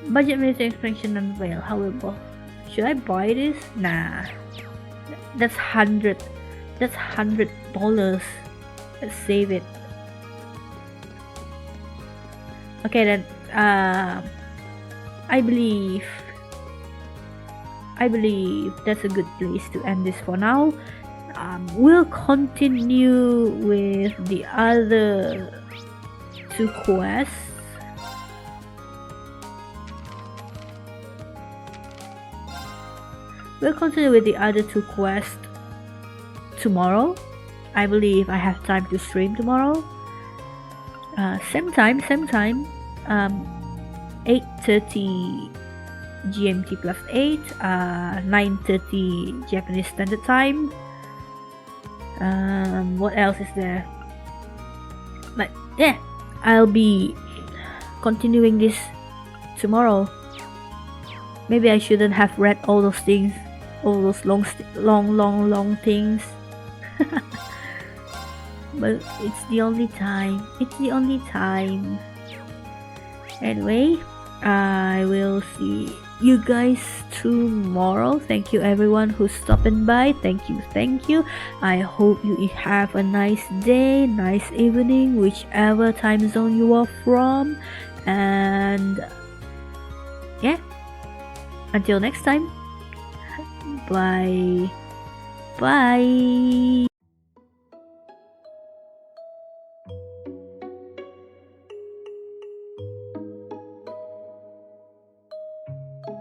Budget military expansion unveil. However, should I buy this? Nah. That's $100. That's $100. Let's save it. Okay then. I believe that's a good place to end this for now. We'll continue with the other two quests. We'll continue with the other two quests tomorrow. I believe I have time to stream tomorrow. Same time, 8:30 GMT plus 8, 9:30 Japanese Standard Time. What else is there? But yeah, I'll be continuing this tomorrow. Maybe I shouldn't have read all those things, all those long things. But it's the only time. Anyway, I will see you guys tomorrow. Thank you everyone who's stopping by. Thank you. I hope you have a nice day, nice evening, whichever time zone you are from. And yeah, until next time, bye.